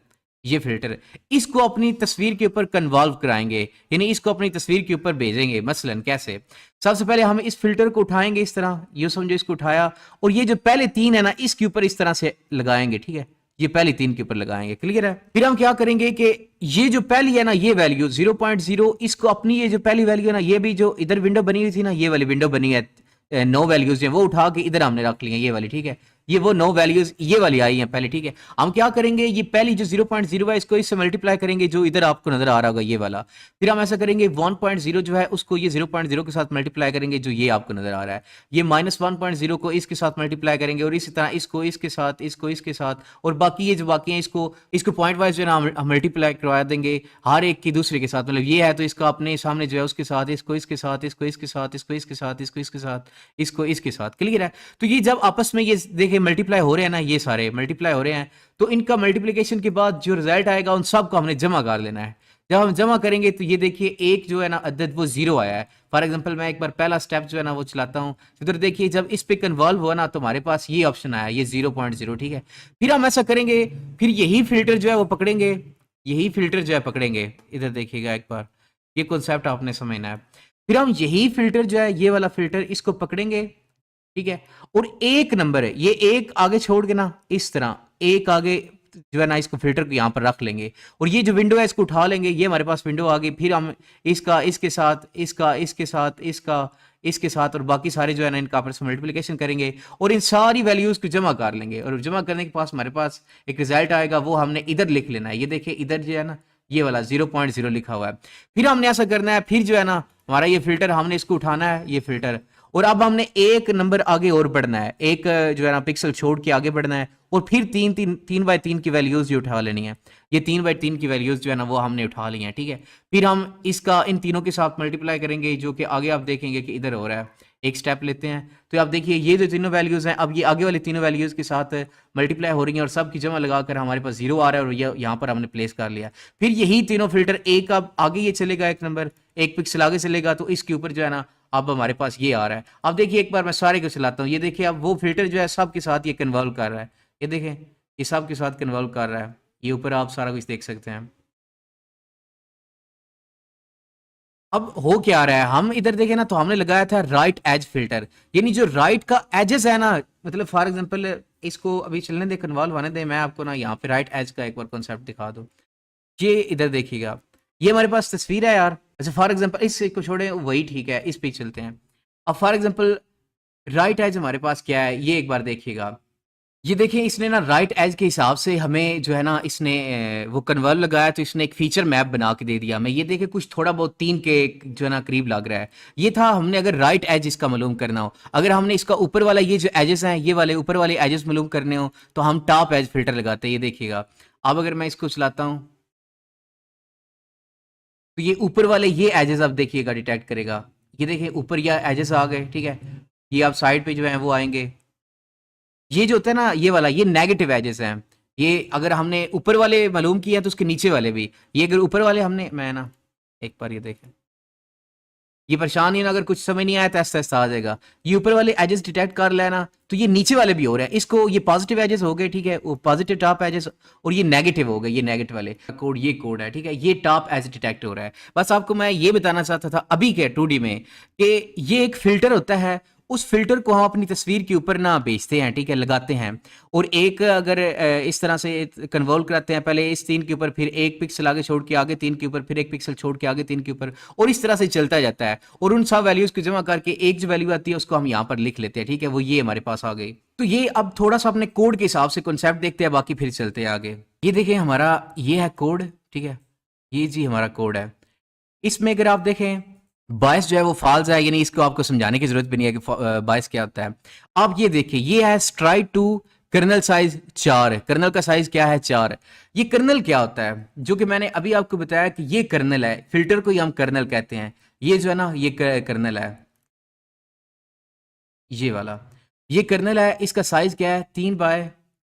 ये फिल्टर, इसको अपनी तस्वीर के ऊपर कन्वॉल्व कराएंगे, यानी इसको अपनी तस्वीर के ऊपर भेजेंगे। मसलन कैसे, सबसे पहले हम इस फिल्टर को उठाएंगे इस तरह, ये समझो इसको उठाया, और ये जो पहले तीन है ना इसके ऊपर इस तरह से लगाएंगे, ठीक है। ये पहली तीन के ऊपर लगाएंगे, क्लियर है। फिर हम क्या करेंगे कि ये जो पहली है ना ये वैल्यू 0.0, इसको अपनी ये जो पहली वैल्यू है ना, ये भी जो इधर विंडो बनी हुई थी ना, ये वाली विंडो बनी है, 9 वैल्यूज हैं, वो उठा के इधर हमने रख ली है, ये वाली, ठीक है। ये वो 9 वैल्यूज ये वाली आई हैं पहले, ठीक है। हम क्या करेंगे, ये पहली जो 0.0 है इसको इससे मल्टीप्लाई करेंगे, जो इधर आपको नजर आ रहा होगा ये वाला। फिर हम ऐसा करेंगे 1.0 जो है उसको ये 0.0 के साथ मल्टीप्लाई करेंगे, जो ये आपको नजर आ रहा है। ये -1.0 को इसके साथ मल्टीप्लाई करेंगे, और इसी तरह इसको इसके साथ, इसको इसके साथ, और बाकी ये जो बाकी हैं इसको इसको पॉइंट वाइज जो है ना हम मल्टीप्लाई करवा देंगे हर एक की दूसरे के साथ। मतलब ये है तो इसका अपने सामने जो है उसके साथ, इसको इसके साथ, इसको इसके साथ, इसको इसके साथ, इसको इसके साथ, इसको इसके साथ, क्लियर है। तो ये जब आपस में ये देखिए मल्टीप्लाई हो रहे हैं ना, ये सारे मल्टीप्लाई हो रहे हैं, तो इनका मल्टीप्लिकेशन के बाद जो रिजल्ट आएगा उन सबको हमने जमा कर लेना है। जब हम जमा करेंगे तो ये देखिए एक जो है ना अदद वो 0 आया है। फॉर एग्जांपल मैं एक बार पहला स्टेप जो है ना वो चलाता हूँ, इधर देखिए जब इस पे कन्वॉल्व हुआ ना तो हमारे पास ये ऑप्शन आया, ये 0.0, ठीक है। फिर हम ऐसा करेंगे, फिर यही फिल्टर जो है वो पकड़ेंगे, यही फिल्टर जो है पकड़ेंगे, इधर देखिएगा एक बार, ये कॉन्सेप्ट आपने समझना है। फिर हम यही फिल्टर जो है, ये वाला फिल्टर, इसको पकड़ेंगे, ठीक है। और एक नंबर है, ये एक आगे छोड़ के ना इस तरह एक आगे जो है ना इसको फिल्टर को यहाँ पर रख लेंगे, और ये जो विंडो है इसको उठा लेंगे, ये हमारे पास विंडो आ गई। फिर हम इसका इसके साथ, इसका इसके साथ, इसका इसके साथ, और बाकी सारे जो है ना इनका आपस में मल्टीप्लिकेशन करेंगे, और इन सारी वैल्यूज को जमा कर लेंगे, और जमा करने के पास हमारे पास एक रिजल्ट आएगा, वो हमने इधर लिख लेना है। ये देखिए इधर जो है ना ये वाला 0.0 लिखा हुआ है। फिर हमने ऐसा करना है, फिर जो है ना हमारा ये फिल्टर हमने इसको उठाना है, ये फिल्टर, और अब हमने एक नंबर आगे और बढ़ना है, एक जो है ना पिक्सल छोड़ के आगे बढ़ना है, और फिर 3 बाय 3 की वैल्यूज ही उठा लेनी है। ये 3 बाय 3 की वैल्यूज जो है ना वो हमने उठा ली हैं, ठीक है। फिर हम इसका इन तीनों के साथ मल्टीप्लाई करेंगे, जो कि आगे आप देखेंगे कि इधर हो रहा है। एक स्टेप लेते हैं, तो आप देखिए ये जो तीनों वैल्यूज हैं, अब ये आगे वाली तीनों वैल्यूज के साथ मल्टीप्लाई हो रही हैं, और सब की जमा लगाकर हमारे पास 0 आ रहा है, और ये यहाँ पर हमने प्लेस कर लिया। फिर यही तीनों फिल्टर एक अब आगे ये चलेगा, एक नंबर एक पिक्सल आगे चलेगा, तो इसके ऊपर जो है ना अब हमारे पास ये आ रहा है। अब देखिए एक बार मैं सारे को चलाता हूँ, ये देखिए अब वो फिल्टर जो है सब के साथ ये कन्वॉल्व कर रहा है, ये देखें ये सब के साथ कन्वॉल्व कर रहा है। ये ऊपर आप सारा कुछ देख सकते हैं। अब हो क्या रहा है, हम इधर देखें ना तो हमने लगाया था राइट एज फिल्टर, यानी जो राइट का एजेस है ना, मतलब फॉर एग्जांपल इसको अभी चलने दे, कन्वॉल्व होने दे, मैं आपको ना यहाँ पे राइट एज का एक बार कॉन्सेप्ट दिखा दूँ। ये इधर देखिएगा, ये हमारे पास तस्वीर है यार। अच्छा फॉर एग्जांपल इसको छोड़े, वही ठीक है, इस पे चलते हैं। अब फॉर एग्जांपल राइट एज हमारे पास क्या है, ये एक बार देखिएगा। ये देखिए इसने ना राइट एज के हिसाब से हमें जो है ना, इसने वो कन्वर्व लगाया, तो इसने एक फीचर मैप बना के दे दिया हमें। ये देखिए कुछ थोड़ा बहुत 3 के जो है ना करीब लग रहा है। ये था हमने अगर राइट एज इसका मालूम करना हो। अगर हमने इसका ऊपर वाला ये जो एजेस हैं, ये वाले ऊपर वाले एजेस मालूम करने हो, तो हम टॉप एज फिल्टर लगाते हैं। ये देखिएगा, अब अगर मैं इसको चलाता हूँ, तो ये ऊपर वाले ये एजेस अब देखिएगा डिटेक्ट करेगा। ये देखिए ऊपर ये एजेस आ गए, ठीक है। ये आप साइड पे जो है वो आएंगे। ये जो होता है ना, ये वाला ये नेगेटिव एजेस हैं। ये अगर हमने ऊपर वाले मालूम किया तो उसके नीचे वाले भी। ये अगर ऊपर वाले हमने, मैं ना एक बार ये देखें, ये परेशान नहीं ना, अगर कुछ समझ नहीं आया तो ऐसा ऐसा आ जाएगा। ये ऊपर वाले एजेस डिटेक्ट कर लेना, तो ये नीचे वाले भी हो रहे हैं। इसको ये पॉजिटिव एजेस हो गए, ठीक है, वो पॉजिटिव टॉप एजेस, और ये नेगेटिव हो गए, ये नेगेटिव वाले कोड, ये कोड है, ठीक है, ये टॉप एज डिटेक्ट हो रहा है। बस आपको मैं ये बताना चाहता था अभी के 2D में कि ये एक फिल्टर होता है। उस फिल्टर को हम अपनी तस्वीर के ऊपर ना बेचते हैं, ठीक है, लगाते हैं। और एक अगर इस तरह से कन्वॉल्व कराते हैं, पहले इस 3 के ऊपर, फिर 1 पिक्सल आगे छोड़ के आगे 3 के ऊपर, फिर 1 पिक्सल छोड़ के आगे 3 के ऊपर, और इस तरह से चलता जाता है। और उन सब वैल्यूज को जमा करके एक जो वैल्यू आती है उसको हम यहाँ पर लिख लेते हैं, ठीक है, वो ये हमारे पास आ गई। तो ये अब थोड़ा सा अपने कोड के हिसाब से कॉन्सेप्ट देखते हैं, बाकी फिर चलते हैं आगे। ये देखें हमारा ये है कोड, ठीक है, ये जी हमारा कोड है। इसमें अगर आप देखें, बायस जो है वो फॉल्स है, यानी इसको आपको समझाने की जरूरत भी नहीं है कि बायस क्या होता है। आप ये देखिए, ये है stride two kernel size 4। Kernel का साइज क्या है? 4। ये कर्नल क्या होता है, जो कि मैंने अभी आपको बताया कि ये कर्नल है, फिल्टर को ही हम कर्नल कहते हैं। ये जो है ना, ये कर्नल है, ये वाला, ये कर्नल है। इसका साइज क्या है? 3 बाय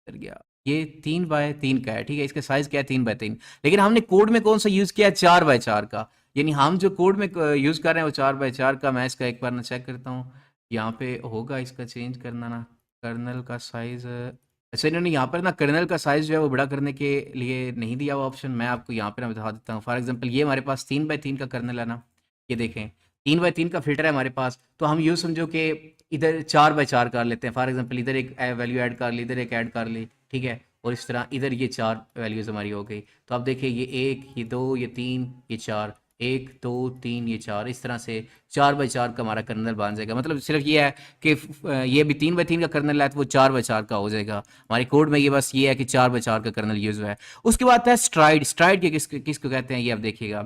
गया, ये 3 बाय 3 का है, ठीक है। इसका साइज क्या है? 3 बाय 3। लेकिन हमने कोड में कौन सा यूज किया है? 4 बाय 4 का। यानी हम जो कोड में यूज कर रहे हैं वो 4 बाय 4 का। मैं इसका एक बार ना चेक करता हूँ, यहाँ पे होगा इसका चेंज करना ना, कर्नल का साइज। अच्छा, इन्होंने यहाँ पर ना कर्नल का साइज जो है वो बड़ा करने के लिए नहीं दिया हुआ ऑप्शन। मैं आपको यहाँ पे ना बता देता हूँ। फॉर एग्जाम्पल ये हमारे पास 3 बाय 3 का कर्नल है ना, ये देखें 3 बाय 3 का फिल्टर है हमारे पास। तो हम यूँ समझो कि इधर 4 बाय 4 कर लेते हैं। फॉर एग्जाम्पल इधर एक वैल्यू ऐड कर ली, इधर एक ऐड कर ली, ठीक है, और इस तरह इधर ये 4 वैल्यूज़ हमारी हो गई। तो आप देखिए, ये 1, ये 2, ये 3, ये 4, 1 2 3, ये 4, इस तरह से 4 बाय 4 का हमारा कर्नल बन जाएगा। मतलब सिर्फ ये है कि ये भी 3 बाय 3 का कर्नल है तो वो 4 बाय 4 का हो जाएगा। हमारे कोड में ये बस ये है कि 4 बाय 4 का कर्नल यूज़ हुआ है। उसके बाद आता है स्ट्राइड। स्ट्राइड के किसको कहते हैं, ये आप देखिएगा।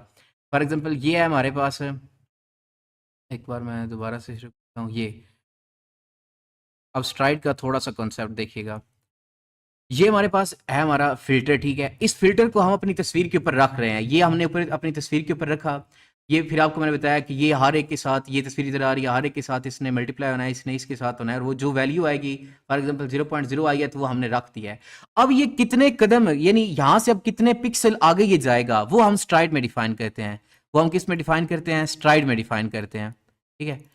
फॉर एग्जाम्पल ये है हमारे पास, एक बार मैं दोबारा से शुरू करता हूँ। ये अब स्ट्राइड का थोड़ा सा कॉन्सेप्ट देखिएगा। ये हमारे पास है हमारा फ़िल्टर, ठीक है। इस फ़िल्टर को हम अपनी तस्वीर के ऊपर रख रहे हैं। ये हमने ऊपर अपनी तस्वीर के ऊपर रखा। ये फिर आपको मैंने बताया कि ये हर एक के साथ, ये तस्वीर इधर आ रही है, हर एक के साथ इसने मल्टीप्लाई होना है, इसने इसके साथ होना है, और वो जो वैल्यू आएगी, फॉर एग्जांपल 0.0 आई है तो वो हमने रख दिया है। अब ये कितने कदम, यानी यहाँ से अब कितने पिक्सल आगे ये जाएगा, वो हम स्ट्राइड में डिफाइन करते हैं। वो हम किस में डिफाइन करते हैं? स्ट्राइड में डिफाइन करते हैं, ठीक है।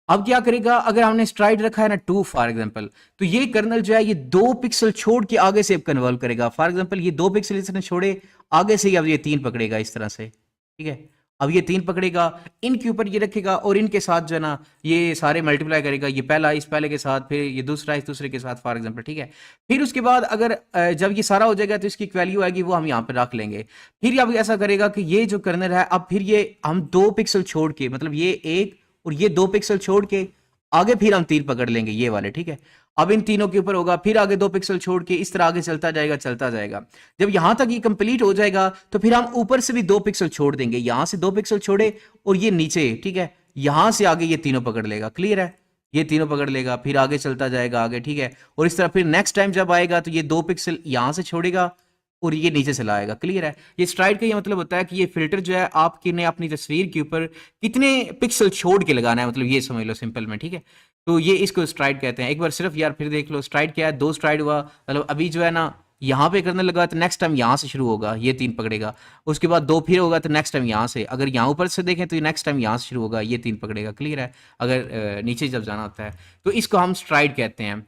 अब क्या करेगा, अगर हमने स्ट्राइड रखा है ना 2 फॉर एग्जांपल, तो ये कर्नल जो है ये 2 पिक्सल छोड़ के आगे से अब कन्वर्ट करेगा। फॉर एग्जांपल ये 2 पिक्सल इसने छोड़े आगे से ही, अब ये 3 पकड़ेगा इस तरह से, ठीक है। अब ये 3 पकड़ेगा, इनके ऊपर ये रखेगा, और इनके साथ जो है ना ये सारे मल्टीप्लाई करेगा। ये पहला इस पहले के साथ, फिर ये दूसरा इस दूसरे के साथ, फॉर एग्जांपल, ठीक है। फिर उसके बाद अगर जब ये सारा हो जाएगा तो इसकी वैल्यू आएगी, वो हम यहाँ पर रख लेंगे। फिर अब ऐसा करेगा कि ये जो कर्नल है, अब फिर ये हम 2 पिक्सल छोड़ के, मतलब ये 1 और ये 2 पिक्सल छोड़ के आगे फिर हम 3 पकड़ लेंगे, ये वाले, ठीक है। अब इन तीनों के ऊपर होगा, फिर आगे 2 पिक्सल छोड़ के इस तरह आगे चलता जाएगा, चलता जाएगा। जब यहां तक ये कंप्लीट हो जाएगा तो फिर हम ऊपर से भी 2 पिक्सल छोड़ देंगे। यहां से 2 पिक्सल छोड़े और ये नीचे, ठीक है, यहां से आगे ये तीनों पकड़ लेगा। क्लियर है? ये तीनों पकड़ लेगा, फिर आगे चलता जाएगा आगे, ठीक है। और इस तरह फिर नेक्स्ट टाइम जब आएगा तो ये 2 पिक्सल यहां से छोड़ेगा और ये नीचे चला आएगा। क्लियर है? ये स्ट्राइड का ये मतलब होता है कि ये फिल्टर जो है आपके ने अपनी तस्वीर के ऊपर कितने पिक्सल छोड़ के लगाना है, मतलब ये समझ लो सिंपल में, ठीक है। तो ये इसको स्ट्राइड कहते हैं। एक बार सिर्फ यार फिर देख लो, स्ट्राइड क्या है? 2 स्ट्राइड हुआ, मतलब अभी जो है ना यहाँ पे करने लगा तो नेक्स्ट टाइम यहाँ से शुरू होगा, ये 3 पकड़ेगा। उसके बाद 2 फिर होगा तो नेक्स्ट टाइम यहाँ से, अगर यहाँ ऊपर से देखें तो नेक्स्ट टाइम यहाँ से शुरू होगा, ये 3 पकड़ेगा। क्लियर है? अगर नीचे जब जाना होता है तो इसको हम स्ट्राइड कहते हैं।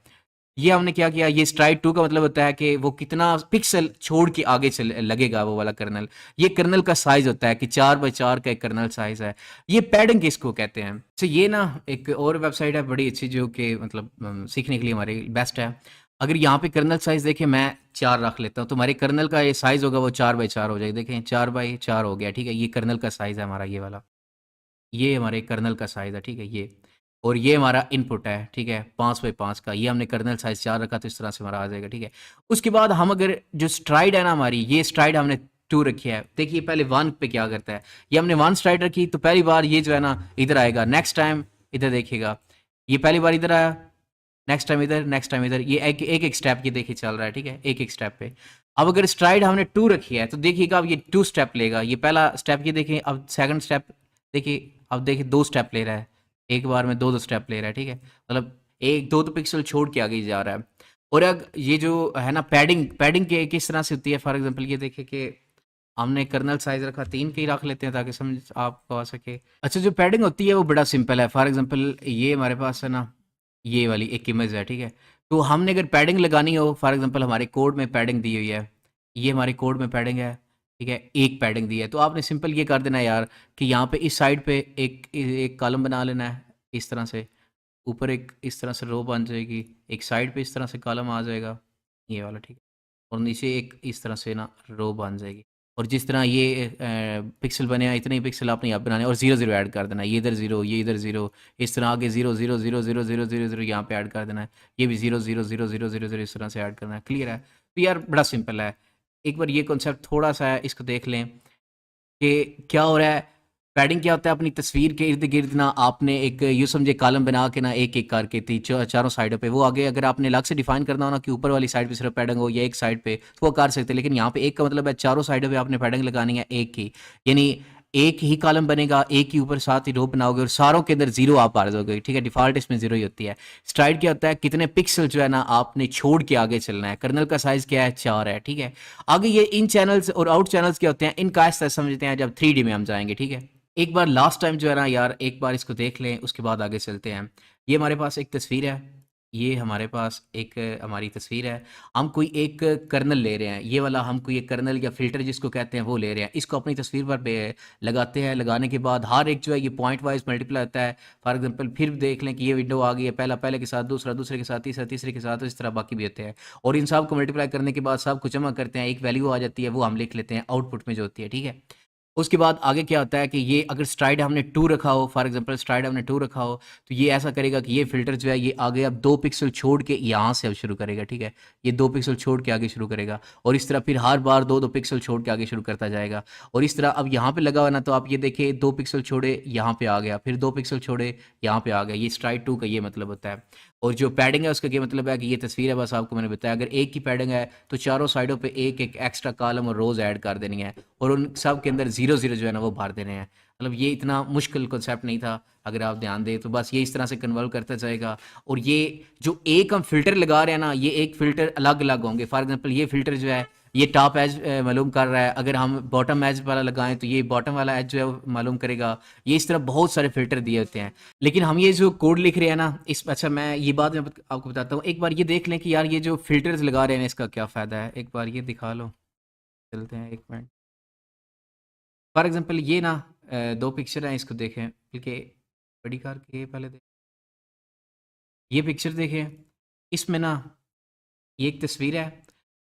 ये हमने क्या किया, ये स्ट्राइड 2 का मतलब होता है कि वो कितना पिक्सल छोड़ के आगे चल लगेगा वो वाला कर्नल। ये कर्नल का साइज होता है कि 4 बाय 4 का एक कर्नल साइज है। ये पैडिंग किसको कहते हैं? तो ये ना एक और वेबसाइट है बड़ी अच्छी, जो कि मतलब सीखने के लिए हमारी बेस्ट है। अगर यहाँ पे कर्नल साइज देखें, मैं 4 रख लेता हूँ, तो हमारे कर्नल का ये साइज होगा वो 4 बाय 4 हो जाएगा। देखें 4 बाय 4 हो गया, ठीक है। ये कर्नल का साइज है हमारा, ये वाला, ये हमारे कर्नल का साइज है, ठीक है। ये और ये हमारा इनपुट है, ठीक है, 5x5 का। ये हमने कर्नल साइज 4 रखा तो इस तरह से हमारा आ जाएगा, ठीक है। उसके बाद हम अगर जो स्ट्राइड है ना हमारी, ये स्ट्राइड हमने 2 रखी है। देखिए पहले 1 पे क्या करता है, ये हमने 1 स्ट्राइड रखी तो पहली बार ये जो है ना इधर आएगा, नेक्स्ट टाइम इधर देखिएगा, ये पहली बार इधर आया, नेक्स्ट टाइम इधर, नेक्स्ट टाइम इधर, ये एक एक, एक स्टेप ये देखिए चल रहा है, ठीक है, एक एक स्टेप पे। अब अगर स्ट्राइड हमने 2 रखी है तो देखिएगा अब ये 2 स्टेप लेगा, ये पहला स्टेप ये देखिए, अब सेकंड स्टेप देखिए, अब देखिए 2 स्टेप ले रहा है, एक बार में 2 स्टेप ले रहा है, ठीक है, मतलब एक 2 पिक्सल छोड़ के आगे जा रहा है। और अब ये जो है ना पैडिंग, पैडिंग के किस तरह से होती है, फॉर एग्जांपल ये देखिए कि हमने कर्नल साइज रखा 3 के ही रख लेते हैं ताकि समझ आपको आ सके। अच्छा जो पैडिंग होती है वो बड़ा सिंपल है। फॉर एग्जांपल ये हमारे पास है ना, ये वाली एक इमेज है, ठीक है, तो हमने अगर पैडिंग लगानी हो, फॉर एग्जांपल हमारे कोड में पैडिंग दी हुई है, ये हमारे कोड में पैडिंग है, ठीक है, एक पैडिंग दी है, तो आपने सिंपल ये कर देना है यार कि यहाँ पे इस साइड पे एक एक कॉलम बना लेना है इस तरह से, ऊपर एक इस तरह से रो बन जाएगी, एक साइड पे इस तरह से कॉलम आ जाएगा, ये वाला, ठीक है, और नीचे एक इस तरह से ना रो बन जाएगी। और जिस तरह ये पिक्सल बने हैं इतने ही पिक्सल आपने यहाँ पे बनाने हैं, और 0 0 ऐड कर देना है, ये इधर 0 ये इधर 0, इस तरह आगे 0 0 0 0 0 0 0 यहाँ पे ऐड कर देना है, ये भी 0 0 0 0 0 0 इस तरह से ऐड करना है। क्लियर है? तो यार बड़ा सिंपल है, एक बार ये कॉन्सेप्ट थोड़ा सा है इसको देख लें कि क्या हो रहा है। पैडिंग क्या होता है, अपनी तस्वीर के इर्द गिर्द ना आपने एक यूँ समझे कॉलम बना के ना एक एक करके चारों साइडों पे, वो आगे अगर आपने अलग से डिफाइन करना हो ना कि ऊपर वाली साइड पे सिर्फ पैडिंग हो या एक साइड पे, तो वो कर सकते हैं। लेकिन यहाँ पे एक का मतलब है चारों साइडों पे आपने पैडिंग लगानी है एक ही, यानी एक ही कॉलम बनेगा, एक ही ऊपर साथ ही रो बनाओगे और सारों के अंदर 0 आप आ दोगे, ठीक है, डिफॉल्ट इसमें 0 ही होती है। स्ट्राइड क्या होता है, कितने पिक्सल जो है ना आपने छोड़ के आगे चलना है। कर्नल का साइज क्या है, 4 है, ठीक है। आगे ये इन चैनल्स और आउट चैनल्स क्या होते हैं, इनका ऐसा समझते हैं जब 3D में हम जाएंगे, ठीक है। एक बार लास्ट टाइम जो है ना यार, एक बार इसको देख लें उसके बाद आगे चलते हैं। ये हमारे पास एक तस्वीर है, ये हमारे पास एक हमारी तस्वीर है, हम कोई एक कर्नल ले रहे हैं, ये वाला हम कोई एक कर्नल या फिल्टर जिसको कहते हैं वो ले रहे हैं, इसको अपनी तस्वीर पर लगाते हैं। लगाने के बाद हर एक जो है ये पॉइंट वाइज मल्टीप्लाई होता है। फॉर एग्जांपल फिर देख लें कि ये विंडो आ गई है, पहला पहले के साथ, दूसरा दूसरे के साथ, तीसरा तीसरे के साथ, इस तरह बाकी भी होते हैं। और इन सब को मल्टीप्लाई करने के बाद सब को जमा करते हैं, एक वैल्यू आ जाती है, वो हम लिख लेते हैं आउटपुट में जो होती है, ठीक है। उसके बाद आगे क्या होता है कि ये अगर स्ट्राइड हमने 2 रखा हो, फॉर एग्जांपल स्ट्राइड हमने 2 रखा हो, तो ये ऐसा करेगा कि ये फ़िल्टर जो है ये आगे अब 2 पिक्सल छोड़ के यहाँ से अब शुरू करेगा, ठीक है। ये 2 पिक्सल छोड़ के आगे शुरू करेगा और इस तरह फिर हर बार 2-2 पिक्सल छोड़ के आगे शुरू करता जाएगा। और इस तरह अब यहाँ पे लगा हुआ ना, तो आप ये देखिए 2 पिक्सल छोड़े यहाँ पे आ गया, फिर 2 पिक्सल छोड़े यहाँ पे आ गया। ये स्ट्राइड 2 का ये मतलब होता है। और जो पैडिंग है उसका ये मतलब है कि ये तस्वीर है, बस आपको मैंने बताया, अगर एक की पैडिंग है तो चारों साइडों पे एक एक एक्स्ट्रा कॉलम और रोज ऐड कर देनी है और उन सब के अंदर 0 0 जो है ना वो भर देने हैं। मतलब ये इतना मुश्किल कॉन्सेप्ट नहीं था, अगर आप ध्यान दें तो बस ये इस तरह से कन्वर्ट करता जाएगा। और ये जो एक हम फिल्टर लगा रहे हैं ना, ये एक फिल्टर अलग अलग होंगे। फॉर एग्जांपल ये फिल्टर जो है ये टॉप एज मालूम कर रहा है, अगर हम बॉटम एज वाला लगाएं तो ये बॉटम वाला एज जो है वो मालूम करेगा। ये इस तरह बहुत सारे फिल्टर दिए होते हैं। लेकिन हम ये जो कोड लिख रहे हैं ना इस, अच्छा मैं ये बात में आपको बताता हूँ। एक बार ये देख लें कि यार ये जो फिल्टर्स लगा रहे हैं इसका क्या फ़ायदा है, एक बार ये दिखा लो, चलते हैं 1 मिनट। फॉर एग्जांपल ये ना 2 पिक्चर हैं, इसको देखें, बल्कि बड़ी कार के पहले देखें, ये पिक्चर देखें, इसमें ना ये एक तस्वीर है।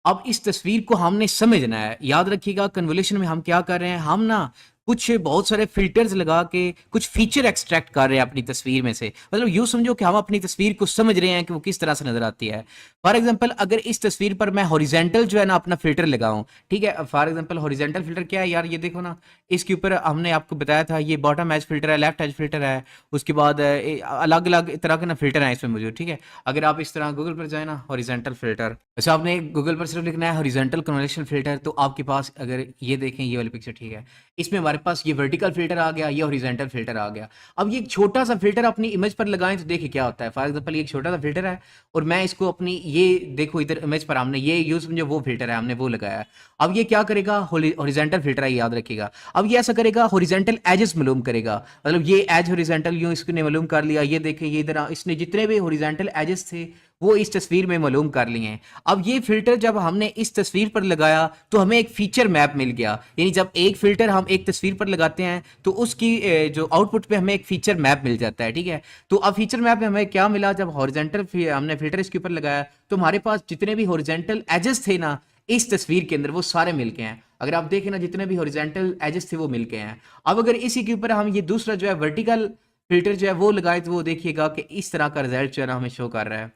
अब इस तस्वीर को हमने समझना है। याद रखिएगा कन्वोल्यूशन में हम क्या कर रहे हैं, हम ना कुछ बहुत सारे फिल्टर्स लगा के कुछ फीचर एक्सट्रैक्ट कर रहे हैं अपनी तस्वीर में से। मतलब यूँ समझो कि हम अपनी तस्वीर को समझ रहे हैं कि वो किस तरह से नजर आती है। फॉर एग्जांपल अगर इस तस्वीर पर मैं हॉरिजेंटल जो है ना अपना फिल्टर लगाऊं, ठीक है। फॉर एग्जांपल हॉरिजेंटल फिल्टर क्या है यार, ये देखो ना, इसके ऊपर हमने आपको बताया था ये बॉटम एज फिल्टर है, लेफ्ट एज फिल्टर है, उसके बाद अलग अलग तरह के ना फिल्टर हैं इसमें मौजूद, ठीक है। अगर आप इस तरह गूगल पर जाए ना हॉरिजेंटल फिल्टर, अच्छा आपने गूगल पर सिर्फ लिखना है हॉरिजेंटल कन्वोल्यूशन फिल्टर, तो आपके पास अगर ये देखें ये वाली पिक्चर, ठीक है, इसमें हमारे पास ये वर्टिकल फिल्टर आ गया, ये हॉरिजेंटल फिल्टर आ गया। अब ये एक छोटा सा फिल्टर अपनी इमेज पर लगाएं तो देखिए क्या होता है। फॉर एग्जांपल ये एक छोटा सा फिल्टर है और मैं इसको अपनी ये देखो इधर इमेज पर हमने ये यूज समझो वो फिल्टर है, हमने वो लगाया है। अब ये क्या करेगा, हॉरिजेंटल फिल्टर है, याद रखिएगा। अब ये ऐसा करेगा हॉरिजेंटल एजेस मालूम करेगा, मतलब ये एज हॉरिजेंटल यूं इसने मालूम कर लिया। ये देखें ये इधर इसने जितने भी हॉरिजेंटल एजेस थे वो इस तस्वीर में मालूम कर लिए हैं। अब ये फिल्टर जब हमने इस तस्वीर पर लगाया तो हमें एक फीचर मैप मिल गया। यानी जब एक फिल्टर हम एक तस्वीर पर लगाते हैं तो उसकी जो आउटपुट पे हमें एक फीचर मैप मिल जाता है, ठीक है। तो अब फीचर मैप में हमें क्या मिला, जब हॉरिजेंटल हमने फिल्टर इसके ऊपर लगाया तो हमारे पास जितने भी हॉरिजेंटल एजेस थे ना इस तस्वीर के अंदर वो सारे मिल गए हैं। अगर आप देखें ना जितने भी हॉरिजेंटल एजेस थे वो मिल गए हैं। अब अगर इसी के ऊपर हम ये दूसरा जो है वर्टिकल फ़िल्टर जो है वो लगाएँ तो वो देखिएगा कि इस तरह का रिज़ल्ट जो है ना हमें शो कर रहा है।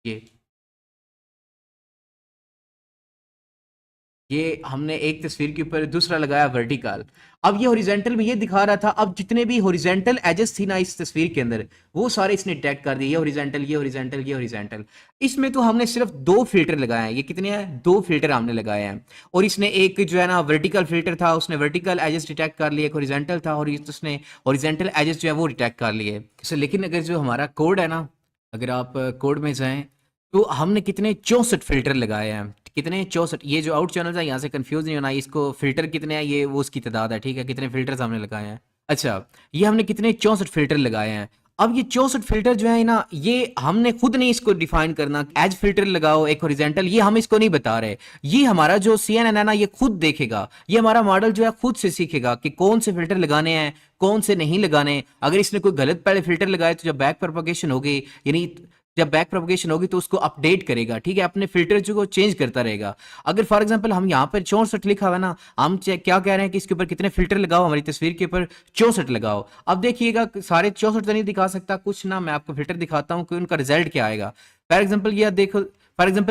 ये। ये हमने एक तस्वीर के ऊपर दूसरा लगाया वर्टिकल। अब ये हॉरिजॉन्टल में ये दिखा रहा था, अब जितने भी हॉरिजॉन्टल एजेस थी ना इस तस्वीर के अंदर, वो सारे इसने टैग कर दिए, ये हॉरिजॉन्टल, ये हॉरिजॉन्टल, ये हॉरिजॉन्टल। इसमें तो हमने सिर्फ 2 फ़िल्टर लगाए हैं। ये कितने हैं? 2 फ़िल्टर हमने लगाए हैं। और इसने एक जो है ना वर्टिकल फ़िल्टर था, उसने वर्टिकल एजेस डिटेक्ट कर लिए, एक हॉरिजॉन्टल था और इस उसने हॉरिजॉन्टल एजेस जो है वो डिटेक्ट कर लिए। लेकिन अगर जो हमारा कोड है ना, अगर आप कोड में जाएँ तो हमने कितने 64 फ़िल्टर लगाए हैं। कितने 64। ये जो आउट चैनल्स हैं यहाँ से कंफ्यूज नहीं होना, इसको फ़िल्टर कितने हैं ये वो उसकी तादाद है, ठीक है? कितने फ़िल्टर्स हमने लगाए हैं। अच्छा, ये हमने कितने 64 फ़िल्टर लगाए हैं। अब ये 64 फ़िल्टर जो है ना, ये हमने खुद नहीं इसको डिफाइन करना, एज फ़िल्टर लगाओ एक हॉरिजॉन्टल, ये हम इसको नहीं बता रहे। ये हमारा जो CNN है ना, ये खुद देखेगा। ये हमारा मॉडल जो है खुद से सीखेगा कि कौन से फ़िल्टर लगाने हैं, कौन से नहीं लगाने। अगर इसने कोई गलत पहले फ़िल्टर लगाए तो जब बैक प्रोपगेशन होगी, यानी जब बैक प्रोपगेशन होगी तो उसको अपडेट करेगा, ठीक है? अपने फिल्टर जो को चेंज करता रहेगा। अगर फॉर एग्जांपल हम यहाँ पर 64 लिखा हुआ है ना, हम क्या कह रहे हैं कि इसके ऊपर कितने फिल्टर लगाओ, हमारी तस्वीर के ऊपर 64 लगाओ। अब देखिएगा सारे 64 तो नहीं दिखा सकता, कुछ ना मैं आपको फिल्टर दिखाता हूँ कि उनका रिजल्ट क्या आएगा। फॉर एग्जाम्पल